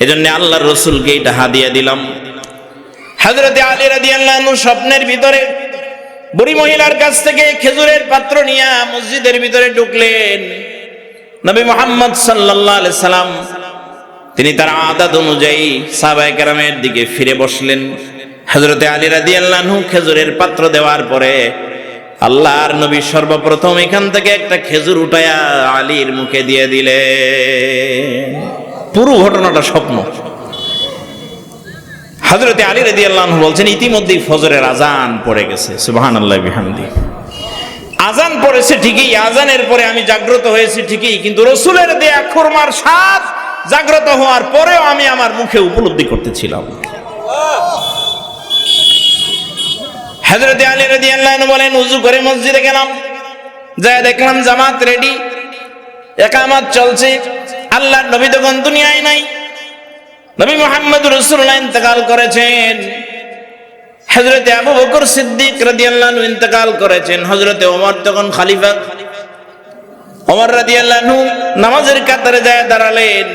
এজন্য আল্লাহর রাসূলকে এটা হাদিয়া দিলাম। হযরতে আলী রাদিয়াল্লাহু আনহু স্বপ্নের ভিতরে বুড়ি মহিলার কাছ থেকে খেজুরের পাত্র নিয়ে মসজিদের ভিতরে ঢুকলেন। নবী মুহাম্মদ সাল্লাল্লাহু আলাইহি সাল্লাম তিনি তার আদত অনুযায়ী সাহাবায়ে কেরামের দিকে ফিরে বসলেন। হযরতে আলী রাদিয়াল্লাহু আনহু খেজুরের পাত্র দেওয়ার পরে আল্লাহর নবী সর্বপ্রথম এখান থেকে একটা খেজুর উঠায়া আলীর মুখে দিয়ে দিলেন। পুরো ঘটনাটা স্বপ্ন। হযরতে আলী রাদিয়াল্লাহু আনহু বলছেন, ইতিমধ্যেই ফজরের আজান পড়ে গেছে। সুবহানাল্লাহ বিহামদি। আজান পড়েছে ঠিকই, আজানের পরে আমি জাগ্রত হয়েছি ঠিকই, কিন্তু রাসূলের দেয়া খুরমার স্বাদ জাগ্রত হওয়ার পরেও আমি আমার মুখে উপলব্ধি করতেছিলাম। হযরতে আলী রাদিয়াল্লাহু আনহু বলেন, ওযু করে মসজিদে গেলাম, যায় দেখলাম জামাত রেডি, ইকামত চলছে। আল্লাহর নবী তখন দুনিয়ায় নাই, নবী মুহাম্মদ রাসূলুল্লাহ ইন্তেকাল করেছেন। হযরতে আবু বকর সিদ্দিক রাদিয়াল্লাহু আনহু ইন্তেকাল করেছেন। হযরতে ওমর তখন খলিফা। ওমর রাদিয়াল্লাহু আনহু নামাজের কাতারে যায় দাঁড়ালেন,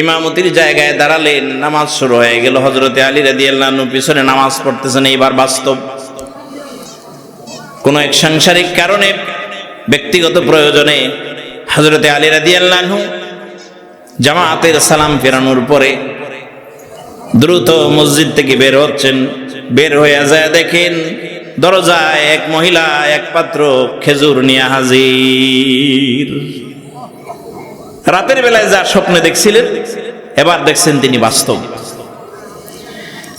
ইমামতির জায়গায় দাঁড়ালেন, নামাজ শুরু হয়ে গেল। হযরতে আলী রাদিয়াল্লাহু আনহু পিছনে নামাজ পড়তেছেন। এইবার বাস্তব কোন এক সাংসারিক কারণে, ব্যক্তিগত প্রয়োজনে হযরতে আলী রাদিয়াল্লাহু আনহু জামাতের সালাম ফেরানোর পরে দ্রুত মসজিদ থেকে বের হচ্ছেন। বের হয়ে যায় দেখেন দরজায় এক মহিলা এক পাত্র খেজুর নিয়ে হাজির। রাতের বেলায় যা স্বপ্নে দেখছিলেন এবার দেখছেন তিনি বাস্তব।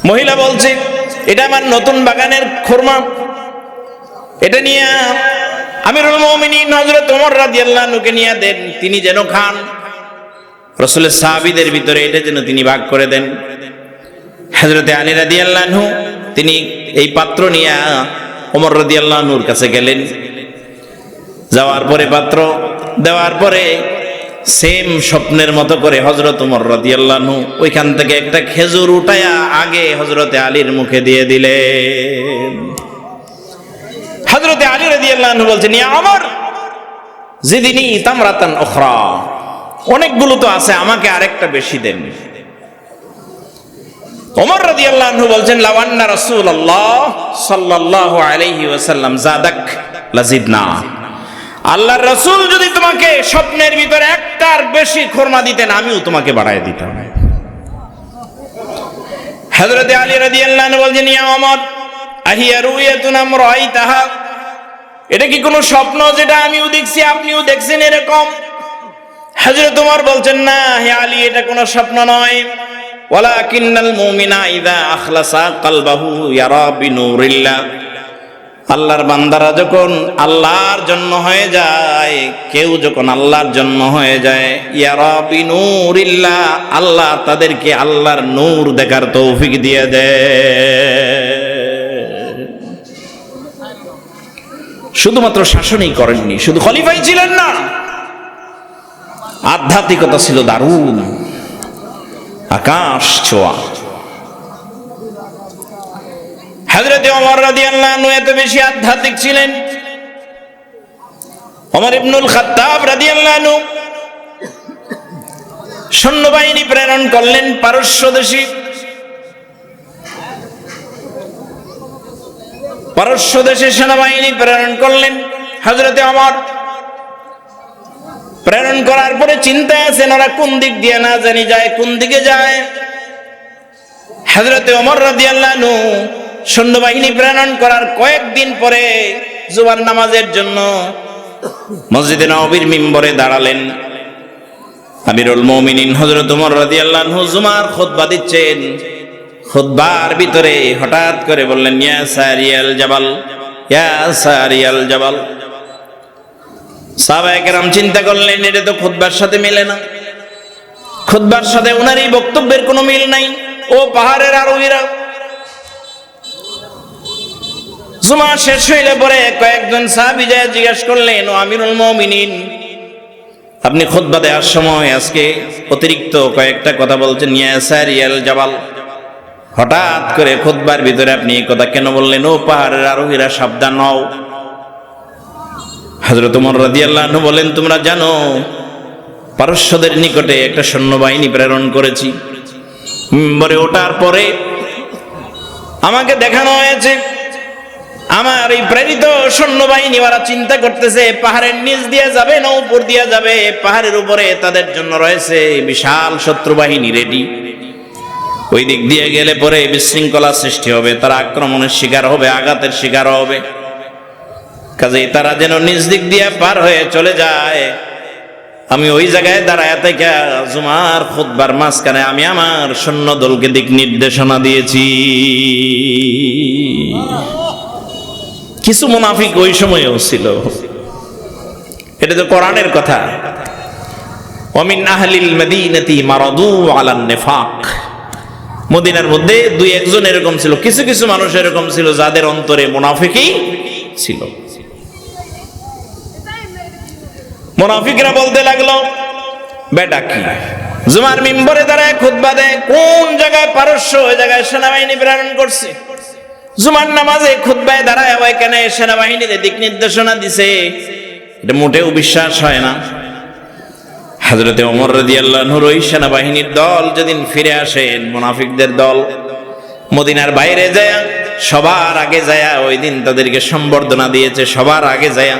মহিলা বলছে, এটা আমার নতুন বাগানের খুরমা, এটা নিয়ে আমিরুল মুমিনিন হযরত ওমর রাদিয়াল্লাহু আনহুকে নিয়ে দেন, তিনি যেন খান। রাসূলের সাহাবীদের ভিতরে এটা যেন তিনি ভাগ করে দেন। হযরতে আলী রাদিয়াল্লাহু আনহু তিনি এই পাত্র নিয়ে ওমর রাদিয়াল্লাহু আনহুর কাছে গেলেন। যাওয়ার পরে পাত্র দেওয়ার পরে সেম স্বপ্নের মতো করে হযরত ওমর রাদিয়াল্লাহু আনহু ওইখান থেকে একটা খেজুর উঠায়া আগে হযরতে আলীর মুখে দিয়ে দিলেন। হযরতে আলী রাদিয়াল্লাহু আনহু বলছেন, ইয়া ওমর জিদনি তামরাতান উখরা, অনেকগুলো তো আছে, আমাকে আরেকটা বেশি দেন। ওমর রাদিয়াল্লাহু আনহু বলছেন, লাউ আন্না রাসূলুল্লাহ সাল্লাল্লাহু আলাইহি ওয়াসাল্লাম যাদাক লাজিদনা, আল্লাহর রাসূল যদি তোমাকে স্বপ্নের ভিতরে একটার বেশি খুরমা দিতেন আমিও তোমাকে বাড়ায় দিতাম। হযরতে আলী রাদিয়াল্লাহু আনহু বলছেন, ইয়া ওমর আহিয়া রুয়াতুন আম রাআইতাহা, এটা কি কোনো স্বপ্ন যেটা আমিও দেখছি আপনিও দেখছেন এরকম? হযরত ওমর বলছেন, না হে আলী, এটা কোনো স্বপ্ন নয়। ওয়ালাকিন্নাল মুমিনা ইযা আখলাসা কলবাহু ইয়ারা বিনুরিল্লাহ, আল্লাহর বান্দারা যখন আল্লাহর জন্য হয়ে যায়, কেউ যখন আল্লাহর জন্য হয়ে যায়, ইয়ারা বিনুরিল্লাহ, আল্লাহ তাদেরকে আল্লাহর নূর দেখার তৌফিক দিয়ে দেয়। শুধুমাত্র শাসনই করেননি, শুধু খলিফাই ছিলেন না, আধ্যাত্মিকতা ছিল দারুণ, আকাশ ছোঁয়া। হযরত ওমর রাদিয়াল্লাহু আনহু এত বেশি আধ্যাত্মিক ছিলেন, ওমর ইবনুল খাত্তাব রাদিয়াল্লাহু আনহু সৈন্যবাহিনী প্রেরণ করলেন পারস্য দেশে। পারস্য দেশে সেনাবাহিনী প্রেরণ করলেন হযরত ওমর। প্রেরণ করার পরে চিন্তায় আছেন ওরা কোন দিক দিয়ে না জানি যায়, কোন দিকে যায়। হযরত ওমর রাদিয়াল্লাহু আনহু সৈন্যবাহিনী প্রেরণ করার কয়েকদিন পরে জুমার নামাজের জন্য মসজিদে নববীর মিম্বরে দাঁড়ালেন। আমিরুল মুমিনিন হযরত ওমর রাদিয়াল্লাহু আনহু জুমার খুতবা দিচ্ছেন। খুতবার ভিতরে হঠাৎ করে বললেন, ইয়া সারিয়াল জাবাল, ইয়া সারিয়াল জাবাল। সাহাবায়ে কেরাম চিন্তা করলেন, এটা তো খুতবার সাথে মিলে না, খুতবার সাথে ওনার এই বক্তব্যের কোনো মিল নাই। ও পাহাড়ের আরোহীরা, জুমা শেষ হইলে পরে কয়েকজন সাহাবী যায় জিজ্ঞেস করলেন, ও আমিরুল মুমিনিন, আপনি খুতবা দেওয়ার সময় আজকে অতিরিক্ত কয়েকটা কথা বলছেন, ইয়া সারিয়াল জাবাল। হঠাৎ করে খুতবার ভিতরে আপনি এই কথা কেন বললেন? ও পাহাড়ের আরোহীরা, সাবধান হও। হযরত ওমর রাদিয়াল্লাহু আনহু বলেন, তোমরা জানো পারস্যদের নিকটে একটা সৈন্যবাহিনী প্রেরণ করেছি। মিম্বরে ওঠার পরে আমাকে দেখানো হয়েছে আমার এই প্রেরিত সৈন্যবাহিনী, ওরা চিন্তা করতেছে পাহাড়ের নিচ দিয়ে যাবে না উপর দিয়ে যাবে। পাহাড়ের উপরে তাদের জন্য রয়েছে বিশাল শত্রু বাহিনী রেডি। ওই দিক দিয়ে গেলে পরে বিশৃঙ্খলা সৃষ্টি হবে, তারা আক্রমণের শিকার হবে, আঘাতের শিকার হবে। কাজেই তারা যেন নিজ দিক দিয়ে পার হয়ে চলে যায়। আমি ওই জায়গায় দাঁড়ায় থেকে জুমার খুতবার মাঝখানে আমি আমার সৈন্য দলকে দিক নির্দেশনা দিয়েছি। কিছু মুনাফিক ওই সময়েও ছিল, এটা তো কোরআনের কথা। ওমিন আহলিল মদিনাতি মারাদু আলান নিফাক, মদিনার মধ্যে দুই একজন এরকম ছিল, কিছু কিছু মানুষ এরকম ছিল যাদের অন্তরে মুনাফিকই ছিল। মুনাফিকরা বলতে লাগলো, বেটা কি জুমার মিম্বরে দাঁড়ায় খুতবা দেয়, কোন জায়গায় পারস্য ওই জায়গায় সেনাবাহিনী প্রেরণ করছে। জুমার নামাজে খুতবায় দাঁড়ায় ওইখানে সেনাবাহিনীর দিক নির্দেশনা দিছে, এটা মোটেও বিশ্বাস হয় না। হযরত ওমর রাদিয়াল্লাহু আনহুর ওই সেনাবাহিনীর দল যেদিন ফিরে আসেন, মুনাফিকদের দল মদিনার বাইরে যায়, সবার আগে যায় ওই দিন তাদেরকে সম্বর্ধনা দিয়েছে। সবার আগে যায়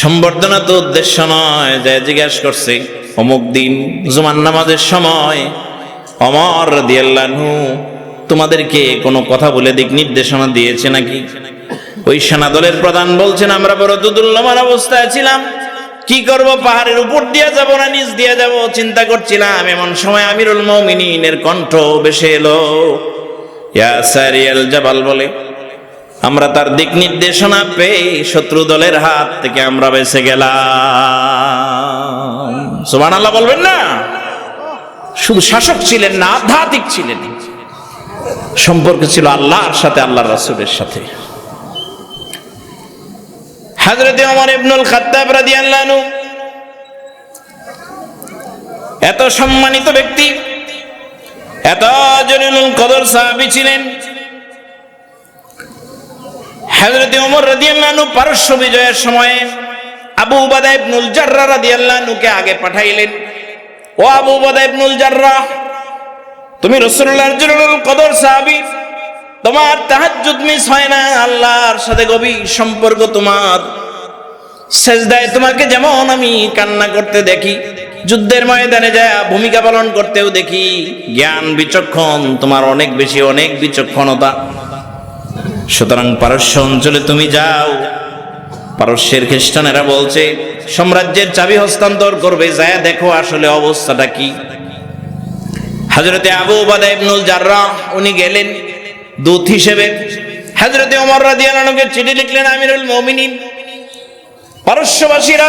সম্বর্ধনা তো উদ্দেশ্য নয়, যায় জিজ্ঞাসা করছে অমুক দিন জুমার নামাজের সময় ওমর রাদিয়াল্লাহু আনহু তোমাদেরকে কোনো কথা বলে দিক নির্দেশনা দিয়েছে নাকি? ওই সেনা দলের প্রধান বলছেন, আমরা বড় দুদুল্যমান অবস্থায় ছিলাম, কি করব, পাহাড়ের উপর দিয়ে যাব না নিচ দিয়ে যাব চিন্তা করছিলাম। এমন সময় আমিরুল মুমিনিনের কণ্ঠ ভেসে এলো, ইয়া সারিয়াল জাবাল বলে। আমরা তার দিক নির্দেশনা পেয়ে শত্রু দলের হাত থেকে আমরা বেঁচে গেলাম। সুবহানাল্লাহ বলবেন না? শুধু শাসক ছিলেন না, আধ্যাত্মিক ছিলেন, সম্পর্ক ছিল আল্লাহর সাথে, আল্লাহর রাসূলের সাথে। হযরত ওমর ইবনুল খাত্তাব রাদিয়াল্লাহু আনহু এত সম্মানিত ব্যক্তি, এত জলিলুল কদর সাহাবী ছিলেন। হযরত ওমর রাদিয়াল্লাহু আনহু পারস্য বিজয়ের সময়ে আবু উবাদা ইবনুল জাররাহ রাদিয়াল্লাহু আনহুকে আগে পাঠাইলেন। ও আবু উবাদা ইবনুল জাররাহ, তুমি রাসূলুল্লাহর জলিলুল কদর সাহাবী, তোমার তাহাজ্জুদ মিস হয় না, আল্লাহর সাথে গভীর সম্পর্ক তোমার। সেজদায় তোমাকে যেমন আমি কান্না করতে দেখি, যুদ্ধের ময়দানে যায় ভূমিকা পালন করতেও দেখি, জ্ঞান বিচক্ষণ তোমার অনেক বেশি, অনেক বিচক্ষণতা। সুতরাং পারস্য অঞ্চলে তুমি যাও। পারস্যের খ্রিস্টানেরা বলছে সাম্রাজ্যের চাবি হস্তান্তর করবে, যায় দেখো আসলে অবস্থাটা কি। হযরতে আবু উবাদা ইবনুল জাররাহ উনি গেলেন দূত হিসেবে। হযরতে ওমর রাদিয়াল্লাহু আনহুকে চিঠি লিখলেন, আমিরুল মুমিনিন, পারস্যবাসীরা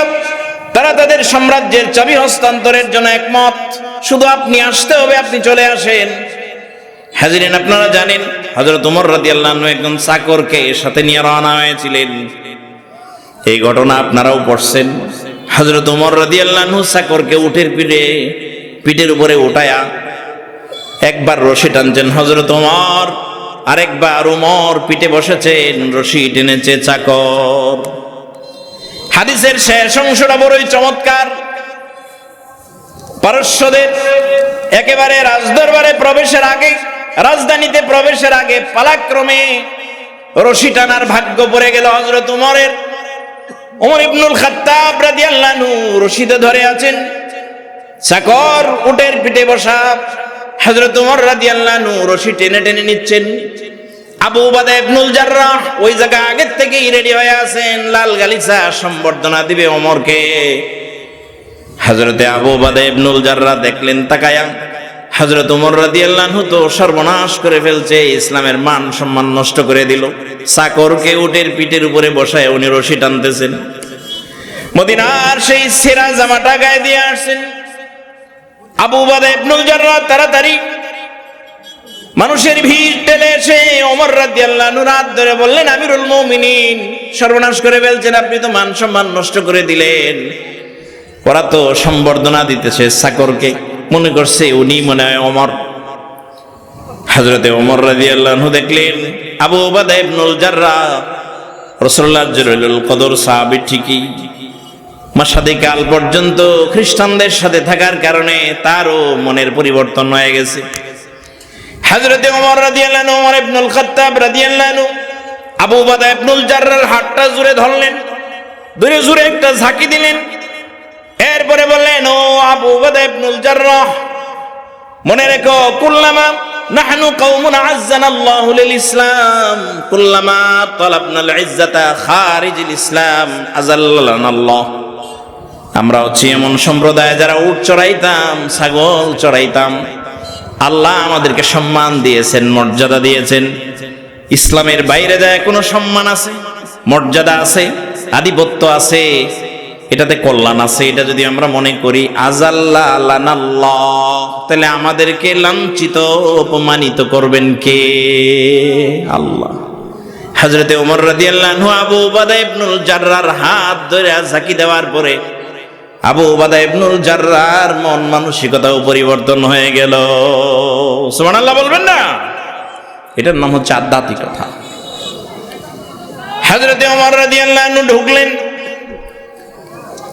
তারা তাদের সাম্রাজ্যের চাবি হস্তান্তরের জন্য একমত, শুধু আপনি আসতে হবে, আপনি চলে আসেন। হাজিরিন, আপনারা জানেন হযরত ওমর রাদিয়াল্লাহু আনহু একজন চাকরকে সাথে নিয়ে রওনা হয়েছিলেন। এই ঘটনা আপনারাও পড়ছেন। হযরত ওমর রাদিয়াল্লাহু আনহু চাকরকে পিঠের উপরে উঠায়া একবার রশি টানছেন হযরত ওমর, আরেকবার ওমর পিঠে বসেছেন, রশি টেনেছে চাকর। হাদিসের শেষ অংশটা বড়ই চমৎকার। পারস্যদের একেবারে রাজদরবারে প্রবেশের আগে, রাজধানীতে প্রবেশের আগে পালাক্রমে রশি টানার ভাগ্য পড়ে গেল হযরত ওমরের। ওমর ইবনুল খাত্তাব রাদিয়াল্লাহু আনহু রশিতে ধরে আছেন, চাকর উটের পিঠে বসা। হযরত ওমর রাদিয়াল্লাহু আনহু রশি টেনে টেনে নিচ্ছেন। আবু উবাদা ইবনুল জাররাহ ওই জায়গা আগের থেকেই রেডি হয়ে আছেন, লাল গালিচা সম্বর্ধনা দিবে ওমরকে। হযরতে আবু উবাদা ইবনুল জাররাহ দেখলেন তাকায়া, হযরত ওমর রাদিয়াল্লাহু আনহু তো সর্বনাশ করে ফেলছে, ইসলামের মান সম্মান নষ্ট করে দিল। চাকরকে উটের পিঠের উপরে বসায় উনি রশি টানতেছেন। মদিনার সেই ছেঁড়া জামাটা গায়ে দিয়ে আসছেন। আবু উবাদা ইবনুল জাররাহ তাড়াতাড়ি মানুষের ভিড় ঠেলে এসে ওমর রাদিয়াল্লাহু আনহু হাত ধরে বললেন, আমিরুল মুমিনিন, সর্বনাশ করে ফেলছেন, আপনি তো মান সম্মান নষ্ট করে দিলেন। ওরা তো সম্বর্ধনা দিতেছে চাকরকে, মনে করছে উনি মনে হয় ওমর। হযরতে ওমর রাদিয়াল্লাহু আনহু দেখলেন আবু উবাদা ইবনুল জাররাহ রাসূলুল্লাহর জলিলুল কদর সাহাবী ঠিকই, মাসাদিকাল পর্যন্ত খ্রিস্টানদের সাথে থাকার কারণে তারও মনের পরিবর্তন হয়ে গেছে। হযরতে ওমর রাদিয়াল্লাহু আনহু, ওমর ইবনুল খাত্তাব রাদিয়াল্লাহু আনহু আবু উবাদা ইবনুল জাররাহর হাতটা জোরে ধরলেন, ধরে জোরে একটা ঝাঁকি দিলেন। এরপরে বললেন, ও আবু উবাদা ইবনুল জাররাহ, মনে রেখো, কুল্লামা নাহনু কওমুন আযযানাল্লাহু লিল ইসলাম, কুল্লামা তালাবনাল ইজ্জাতা খারিজিল ইসলাম আযাল্লানাল্লাহ। আমরা হচ্ছি এমন সম্প্রদায় যারা উট চড়াইতাম, ছাগল চড়াইতাম, আল্লাহ আমাদেরকে সম্মান দিয়েছেন, মর্যাদা দিয়েছেন। ইসলামের বাইরে যায় কোনো সম্মান আছে, মর্যাদা আছে, আধিপত্য আছে, এটাতে কল্যাণ আছে, এটা যদি আমরা মনে করি আযাল্লানাল্লাহ, তাহলে আমাদেরকে লাঞ্ছিত অপমানিত করবেন কে? আল্লাহ। হযরতে ওমর রাদিয়াল্লাহু আনহু আবু উবাদা ইবনুল জাররাহর হাত ধরে ঝাঁকি দেওয়ার পরে আবু উবাদা ইবনুল জাররাহর মন মানসিকতাও পরিবর্তন হয়ে গেল। সুবহানাল্লাহ বলবেন না? এটার নাম হচ্ছে আধ্যাত্মিকতা। হযরতে ওমর রাদিয়াল্লাহু আনহু ঢুকলেন।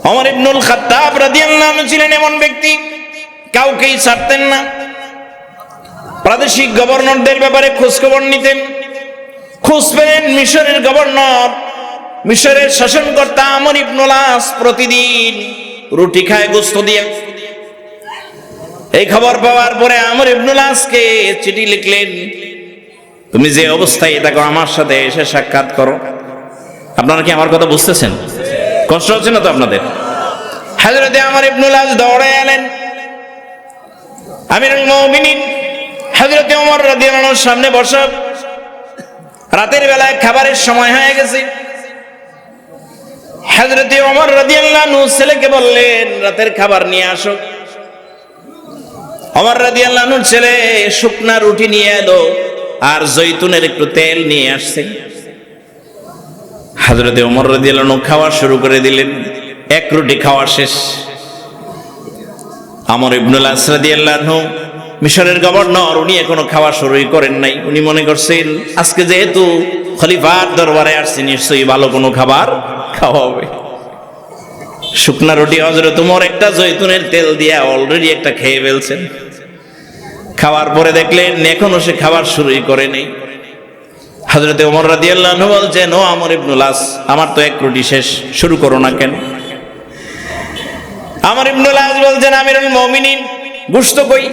ওমর ইবনুল খাত্তাব রাদিয়াল্লাহু আনহু ছিলেন এমন ব্যক্তি, কাউকেই ছাড়তেন না। প্রাদেশিক গভর্নরদের ব্যাপারে খোঁজ খবর নিতেন। খোঁজ পেলেন মিশরের গভর্নর, মিশরের শাসনকর্তা আমর ইবনুল আস প্রতিদিন রুটি খায় গোশত দিয়ে। এই খবর পাওয়ার পরে আমর ইবনুল আসকে চিঠি লিখলেন, তুমি যে অবস্থায় থাকো আমার সাথে এসে সাক্ষাৎ করো। আপনারা কি আমার কথা বুঝতেছেন? কষ্ট হচ্ছে না তো আপনাদের? হযরতে আমর ইবনুল আস দৌড়ে এলেন। আমিরুল মুমিনিন হযরতে ওমর রাদিয়াল্লাহু আনহুর সামনে বসা। রাতের বেলায় খাবারের সময় হয়ে গেছে। হযরতে ওমর রাদিয়াল্লাহু আনহু ছেলেকে বললেন, রাতের খাবার নিয়ে আসো। ওমর রাদিয়াল্লাহু আনহুর ছেলে শুকনা রুটি নিয়ে এলো আর জৈতুনের একটু তেল নিয়ে আসছে। হযরতে ওমর রাদিয়াল্লাহু আনহু খাওয়া শুরু করে দিলেন। এক রুটি খাওয়া শেষ। আমর ইবনুল আস রাদিয়াল্লাহু আনহু মিশরের গভর্নর, উনি এখনো খাওয়া শুরুই করেন নাই। উনি মনে করছেন আজকে যেহেতু খলিফার দরবারে আসছে নিশ্চয়ই ভালো কোনো খাবার খাওয়া হবে। শুকনা রুটি হযরত ওমর একটা জৈতুনের তেল দিয়ে অলরেডি একটা খেয়ে ফেলছেন। খাওয়ার পরে দেখলেন এখনো সে খাবার শুরুই করে নেই। হযরত ওমর রাদিয়াল্লাহু আনহু বলছেন, ও আমর ইবনুল আস, আমার তো এক রুটি শেষ, শুরু করো না কেন? আমর ইবনুল আস বলছেন, আমিরুল মুমিনিন, গোশত কই?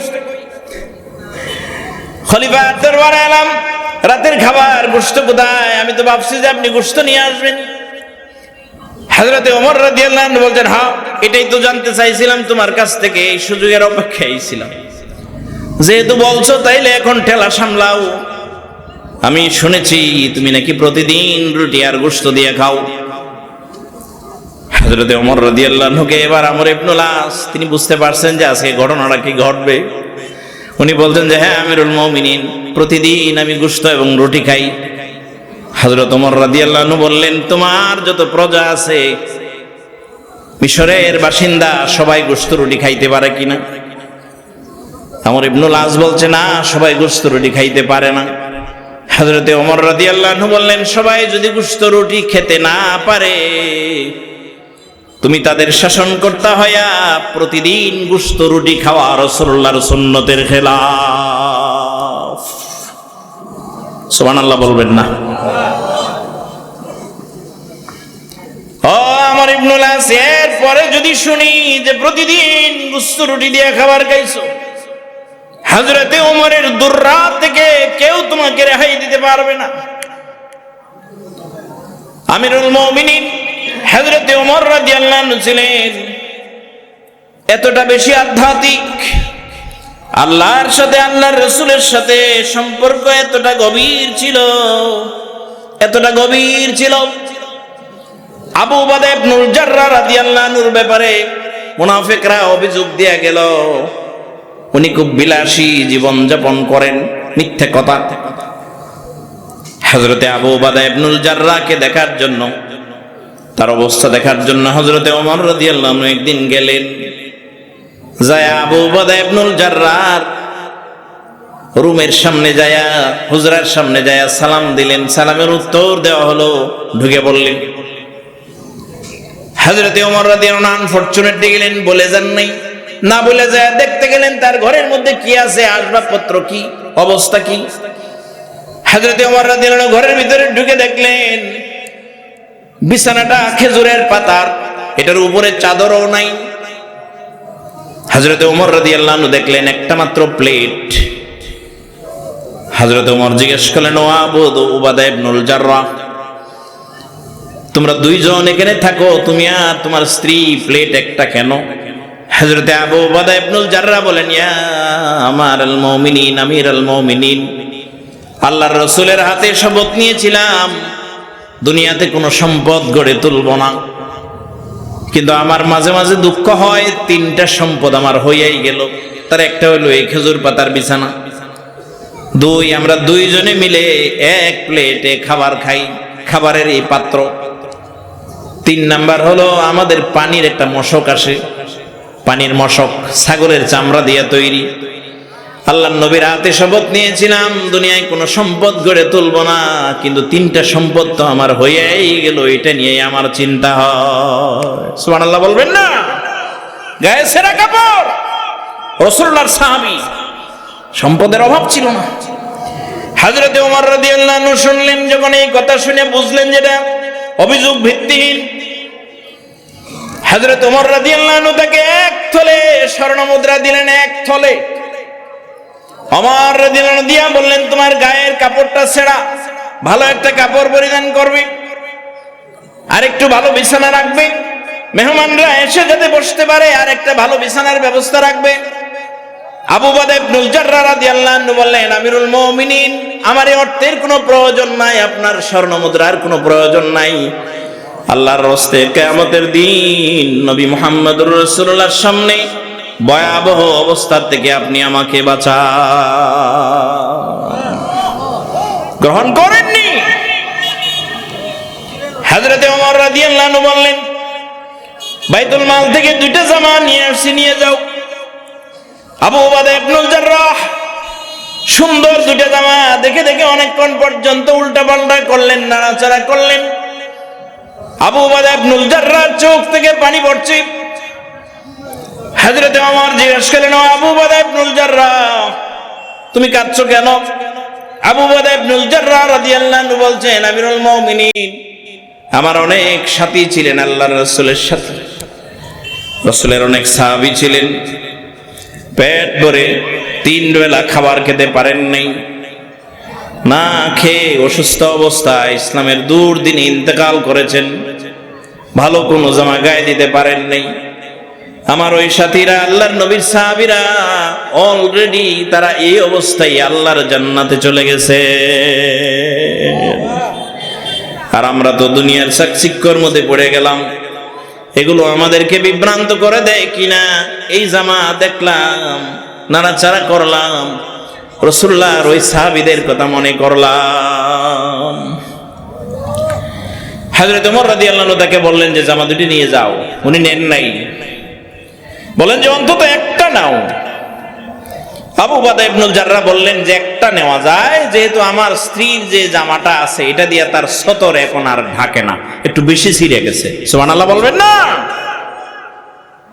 খলিফার দরবারে এলাম, রাতের খাবার গোশত কোথায়? আমি তো ভাবছি যে আপনি গোশত নিয়ে আসবেন। হযরত ওমর রাদিয়াল্লাহু আনহু বলছেন, হ্যাঁ, এটাই তো জানতে চাইছিলাম তোমার কাছ থেকে, এই সুযোগের অপেক্ষায় ছিলাম। যেহেতু বলছো তাইলে এখন ঠেলা সামলাও। আমি শুনেছি তুমি নাকি প্রতিদিন রুটি আর গোশত দিয়ে খাও। হযরত ওমর রাদিয়াল্লাহু আনহুকে এবার আমর ইবনুল আস, তিনি বুঝতে পারছেন যে আজকে ঘটনাটা কি ঘটবে। উনি বলছেন যে হ্যাঁ আমিরুল মুমিনিন, প্রতিদিন আমি গোশত এবং রুটি খাই। হযরত ওমর রাদিয়াল্লাহু আনহু বললেন, তোমার যত প্রজা আছে মিশরের বাসিন্দা সবাই গোশত রুটি খাইতে পারে কিনা? আমর ইবনুল আস বলছে, না, সবাই গোশত রুটি খাইতে পারে না। হযরত ওমর রাদিয়াল্লাহু আনহু বললেন, সবাই যদি গোশত রুটি খেতে না পারে, তুমি তাদের শাসনকর্তা হইয়া প্রতিদিন গোশত রুটি খাওয়া রাসূলুল্লাহর সুন্নতের খেলাফ। সুবহানাল্লাহ বলবেন না? ও আমর ইবনুল আস, এরপরে যদি শুনি যে প্রতিদিন গোশত রুটি দিয়ে খাবার খাইছো, হযরতে ওমরের দুররাত থেকে কেউ তোমাকে রেহাই দিতে পারবে না। আমিরুল মুমিনিন হযরতে ওমর রাদিয়াল্লাহু আনহু ছিলেন এতটা বেশি আধ্যাত্মিক, আল্লাহর সাথে আল্লাহর রাসূলের সাথে সম্পর্ক এতটা গভীর ছিল, এতটা গভীর ছিল। আবু উবাদা ইবনুল জাররাহ রাদিয়াল্লাহু আনহুর ব্যাপারে মুনাফিকরা অভিযোগ দিয়ে গেল, উনি খুব বিলাসী জীবন যাপন করেন, মিথ্যে কথা। হযরতে আবু উবাদা ইবনুল জাররাহকে দেখার জন্য, তার অবস্থা দেখার জন্য হযরতে ওমর রাদিয়াল্লাহু আনহু একদিন গেলেন। যায় আবু উবাদা ইবনুল জাররাহর রুমের সামনে যায়া, হুজরার সামনে যায়া সালাম দিলেন। সালামের উত্তর দেওয়া হলো, ঢুকে বললেন। হযরতে ওমর রাদিয়াল্লাহু আনহু আনফরচুনেটলি গেলেন, বলে যান নাই, না বলে যায় দেখতে গেলেন তার ঘরের মধ্যে কি আছে, আসবাবপত্র কি, অবস্থা কি। হযরতে ওমর রাদিয়াল্লাহু আনহু ঘরের ভিতরে ঢুকে দেখলেন বিছানাটা খেজুরের পাতার, এটার উপরে চাদরও নাই। হযরতে ওমর রাদিয়াল্লাহু আনহু দেখলেন একটা মাত্র প্লেট। হযরতে ওমর জিজ্ঞেস করলেন, ও আবু উবাদা ইবনুল জাররাহ, তোমরা দুইজন এখানে থাকো, তুমি আর তোমার স্ত্রী, প্লেট একটা কেন? হযরতে আবু উবাদা ইবনুল জাররাহ বলেন, ইয়া আমারুল মুমিনিন, আমিরুল মুমিনিন, আল্লাহর রাসূলের হাতে শপথ নিয়েছিলাম দুনিয়াতে কোনো সম্পদ গড়ে তুলব না, কিন্তু আমার মাঝে মাঝে দুঃখ হয়, তিনটা সম্পদ আমার হইয়াই গেল। তার একটা হলো এই খেজুর পাতার বিছানা, দুই, আমরা দুইজনে মিলে এক প্লেটে খাবার খাই, খাবারের এই পাত্র, তিন নাম্বার হলো আমাদের পানির একটা মশক আসে, পানির মশক ছাগলের চামড়া দিয়ে তৈরি। আল্লাহর নবীর হাতে শপথ নিয়েছিলাম দুনিয়ায় কোনো সম্পদ গড়ে তুলব না, কিন্তু তিনটা সম্পদ তো আমার হয়েই গেল, এটা নিয়ে আমার চিন্তা হয়। সুবহানাল্লাহ বলবেন না? গায়ে সেরা কাপড়, রাসূলুল্লাহর সাহাবী, সম্পদের অভাব ছিল না। হযরতে ওমর রাদিয়াল্লাহু আনহু শুনলেন, যখন এই কথা শুনে বুঝলেন যেটা অভিযোগ ভিত্তিহীন। হযরত ওমর রাদিয়াল্লাহু আনহু তাকে এক থলে স্বর্ণ মুদ্রা দিলেন, এক থলে। ওমর রাদিয়াল্লাহু আনহু দিয়া বললেন, তোমার গায়ের কাপড়টা ছেঁড়া, ভালো একটা কাপড় পরিধান করবে, আর একটু ভালো বিছানা রাখবে, মেহমানরা এসে যাতে বসতে পারে আর একটা ভালো বিছানার ব্যবস্থা রাখবে। আবু উবাদা ইবনুল জাররাহ রাদিয়াল্লাহু আনহু বললেন, আমিরুল মুমিনিন, আমার এই অর্থের কোনো প্রয়োজন নাই, আপনার স্বর্ণ মুদ্রার কোনো প্রয়োজন নাই। আল্লাহর রাস্তে কিয়ামতের দিন নবী মুহাম্মদুর রাসূলুল্লাহর সামনে ভয়াবহ অবস্থা থেকে আপনি আমাকে বাঁচান। গ্রহণ করেননি? হযরতে ওমর রাদিয়াল্লাহু আনহু বললেন, বাইতুল মাল থেকে দুইটা জামা নিয়ে আসছি, নিয়ে যাও। আবু উবাদা ইবনুল জাররাহ সুন্দর দুইটা জামা দেখে দেখে অনেকক্ষণ পর্যন্ত উল্টা পাল্টা করলেন, নাড়াচাড়া করলেন। আবু উবাদা ইবনুল জাররাহ চোখ থেকে পানি পড়ছে। হযরত ওমর জিজ্ঞেস করলেন, আবু উবাদা ইবনুল জাররাহ, তুমি কাঁদছো কেন? আবু উবাদা ইবনুল জাররাহ রাদিয়াল্লাহু আনহু বলছেন, আমিরুল মুমিনিন, আমার অনেক সাথী ছিলেন আল্লাহর রাসূলের সাথে, রাসূলের অনেক সাহাবী ছিলেন, পেট ভরে 3 বেলা খাবার খেতে পারেন নাই, না খেয়ে অসুস্থ অবস্থায় ইসলামের দুর্দিনে ইন্তেকাল করেছেন, ভালো কোনো জামা গায়ে দিতে পারেন নাই। আমার ওই সাথীরা আল্লাহর নবীর সাহাবীরা অলরেডি তারা এই অবস্থায় আল্লাহর জান্নাতে চলে গেছে, আর আমরা তো দুনিয়ার চাকচিক্যর মধ্যে পড়ে গেলাম। এগুলো আমাদেরকে বিভ্রান্ত করে দেয় কিনা? এই জামা দেখলাম, নাড়াচাড়া করলাম, রাসূলুল্লাহর ওই সাহাবীদের কথা মনে করলাম। হযরত ওমর রাদিয়াল্লাহু আনহু তাকে বললেন যে জামা দুটি নিয়ে যাও। উনি নেন নাই, বলেন যে অন্তত একটা নাও। আবু উবাদা ইবনুল জাররাহ বললেন যে একটা নেওয়া যায়, যেহেতু আমার স্ত্রীর যে জামাটা আছে এটা দিয়ে তার সতর এখন আর ঢাকে না, একটু বেশি ছিঁড়ে গেছে। সুবহানাল্লাহ বলবেন না?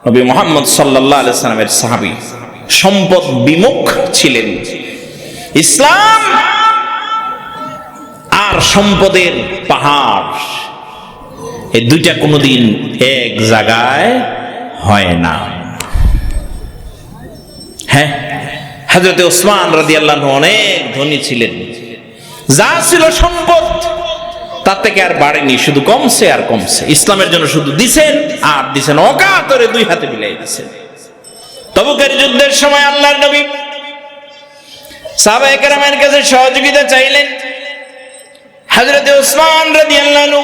নবী মুহাম্মদ সাল্লাল্লাহু আলাইহি সাল্লামের সাহাবী সম্পদ বিমুখ ছিলেন। ইসলাম আর সম্পদের পাহাড়, এই দুইটা কোনোদিন এক জায়গায় হয় না। হ্যাঁ, হযরত ওসমান রাদিয়াল্লাহু আনহু অনেক ধনী ছিলেন, যা ছিল সম্পদ তার থেকে আর বাড়েনি, শুধু কমছে আর কমছে। ইসলামের জন্য শুধু দিছেন আর দিছেন, অকাতরে 2 হাতে মিলাই দিছেন। তবুকের যুদ্ধের সময় আল্লাহর নবী সাহাবায়ে কেরামের কাছে সহযোগিতা চাইলেন। হযরত ওসমান রাদিয়াল্লাহু আনহু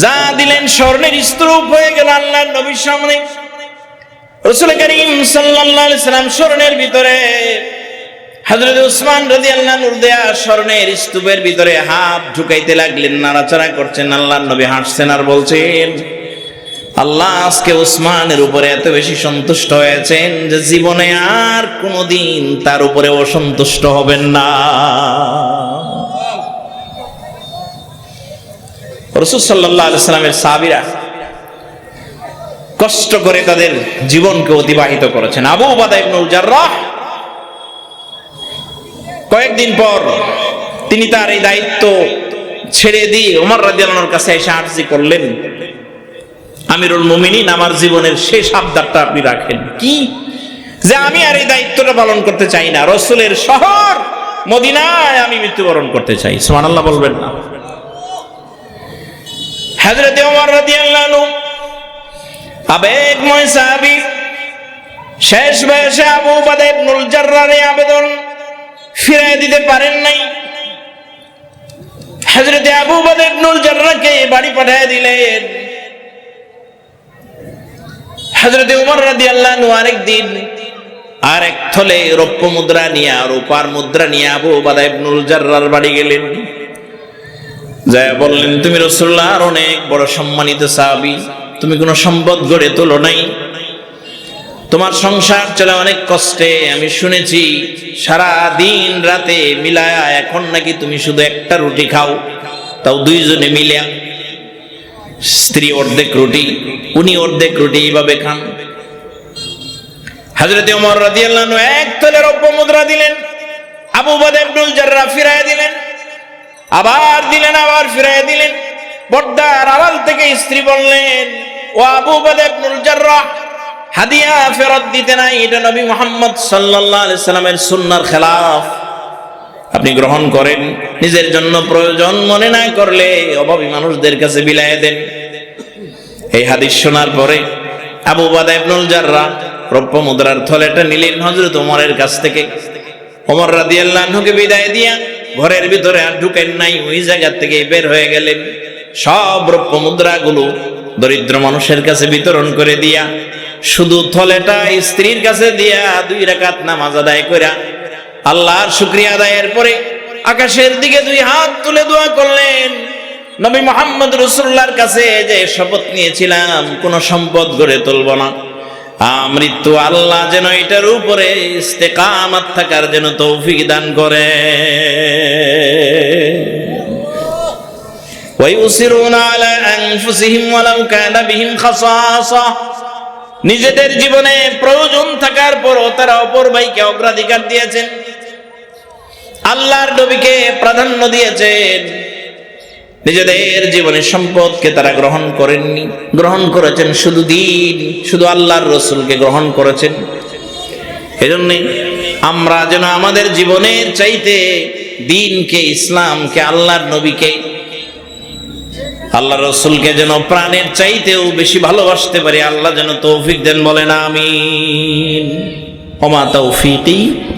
যা দিলেন স্বর্ণের স্তূপ হয়ে গেল আল্লাহর নবীর সামনে। রাসূল করিম সাল্লাল্লাহু আলাইহি সাল্লাম স্বর্ণের ভিতরে, হযরত ওসমান রাদিয়াল্লাহু আনহু দেয়া স্বর্ণের স্তূপের ভিতরে হাত ঢুকাইতে লাগলেন, নাড়াচাড়া করছেন। আল্লাহর নবী হাসছেন আর বলছেন, আল্লাহ আজকে ওসমানের উপরে এত বেশি সন্তুষ্ট হয়েছেন যে জীবনে আর কোনোদিন তার উপরে অসন্তুষ্ট হবেন না। রাসূল সাল্লাল্লাহু আলাইহি সাল্লামের সাহাবীরা কষ্ট করে তাদের জীবনকে অতিবাহিত করেছেন। আবু উবাদা ইবনুল জাররাহ কয়েকদিন পর তিনি তার এই দায়িত্ব ছেড়ে দিয়ে ওমর রাদিয়াল্লাহু আনহুর কাছে এসে আরজি করলেন, আমিরুল মুমিনিন, আমার জীবনের শেষ আবদারটা আপনি রাখেন। কি? যে আমি আর এই দায়িত্বটা পালন করতে চাই না, রাসূলের শহর মদিনায় আমি মৃত্যুবরণ করতে চাই। সুবহানাল্লাহ বলবেন না? হযরত ওমর রাদিয়াল্লাহু আনহু আবেগময় সাহাবী, শেষ বয়সে আবু উবাদা ইবনুল জাররাহের আবেদন ফিরিয়ে দিতে পারেন নাই। হযরত আবু উবাদা ইবনুল জাররাহকে বাড়ি পাঠিয়ে দিলেন। হযরত ওমর রাদিয়াল্লাহু আনহু আরেকদিন আরেক থলে রৌপ্য মুদ্রা নিয়ে আর রূপার মুদ্রা নিয়ে আবু উবাদা ইবনুল জাররাহর বাড়ি গেলেন। যায় বললেন, তুমি রাসূলুল্লাহর অনেক বড় সম্মানিত সাহাবী, তুমি কোনো সম্পদ গড়ে তোলো নাই, তোমার সংসার চলে অনেক কষ্টে, আমি শুনেছি সারা দিন রাতে মিলায়া এখন নাকি তুমি শুধু একটা রুটি খাও, তাও 2 জনে মিলে, স্ত্রী অর্ধেক রুটি, উনি অর্ধেক রুটি, এইভাবে খান। হযরত ওমর রাদিয়াল্লাহু আনহু এক তলে রৌপ্য মুদ্রা দিলেন, আবু উবাদা ইবনুল জাররাহ ফিরায় দিলেন, আবার দিলেন, আবার ফিরায় দিলেন। পর্দার আড়াল থেকে স্ত্রী বললেন, ও আবু উবাদা ইবনুল জাররাহ, হাদিয়া ফেরত দিতে নাই, এটা নবী মুহাম্মদ সাল্লাল্লাহু আলাইহি সাল্লামের সুন্নাহর খেলাফ, আপনি গ্রহণ করেন, নিজের জন্য প্রয়োজন মনে না করলে অভাবী মানুষদের কাছে বিলায় দেন। এই হাদিস শোনার পরে আবু উবাদা ইবনুল জাররাহ রৌপ্য মুদ্রার থলেটা নিলেন হযরত ওমরের কাছ থেকে। ওমর রাদিয়াল্লাহু আনহুকে বিদায় দিয়া ঘরের ভিতরে আর ঢুকেন নাই, ওই জায়গা থেকে বের হয়ে গেলেন। সব রৌপ্য মুদ্রাগুলো দরিদ্র মানুষের কাছে বিতরণ করে দিয়া শুধু থলেটা স্ত্রীর কাছে দিয়া 2 রাকাত নামাজ আদায় কইরা আল্লাহর শুকরিয়া আদায়ের পরে আকাশের দিকে 2 হাত তুলে দোয়া করলেন, নবী মুহাম্মদ রাসূলুল্লাহর কাছে যে শপথ নিয়েছিলাম কোন সম্পদ গড়ে তুলব না, মৃত্যু আল্লাহ যেন এটার উপরে ইস্তেকামাত থাকার যেন তৌফিক দান করে। ওয়ায়ুসিরুনা আলা আনফুসিহিম ওয়ালাউ কানা বিহিম খাসাসা, নিজেদের জীবনে প্রয়োজন থাকার পরও তারা অপর ভাইকে অগ্রাধিকার দিয়েছেন, আল্লাহর নবীকে প্রাধান্য দিয়েছেন, নিজেদের জীবনের সম্পদকে তারা গ্রহণ করেননি, গ্রহণ করেছেন শুধু দিন, শুধু আল্লাহর রসুলকে গ্রহণ করেছেন। এজন্য আমরা যেন আমাদের জীবনের চাইতে দিনকে, ইসলামকে, আল্লাহর নবীকে, আল্লাহর রসুলকে যেন প্রাণের চাইতেও বেশি ভালোবাসতে পারি। আল্লাহ যেন তৌফিক দেন, বলেন আমিন। ওমা তৌফিকি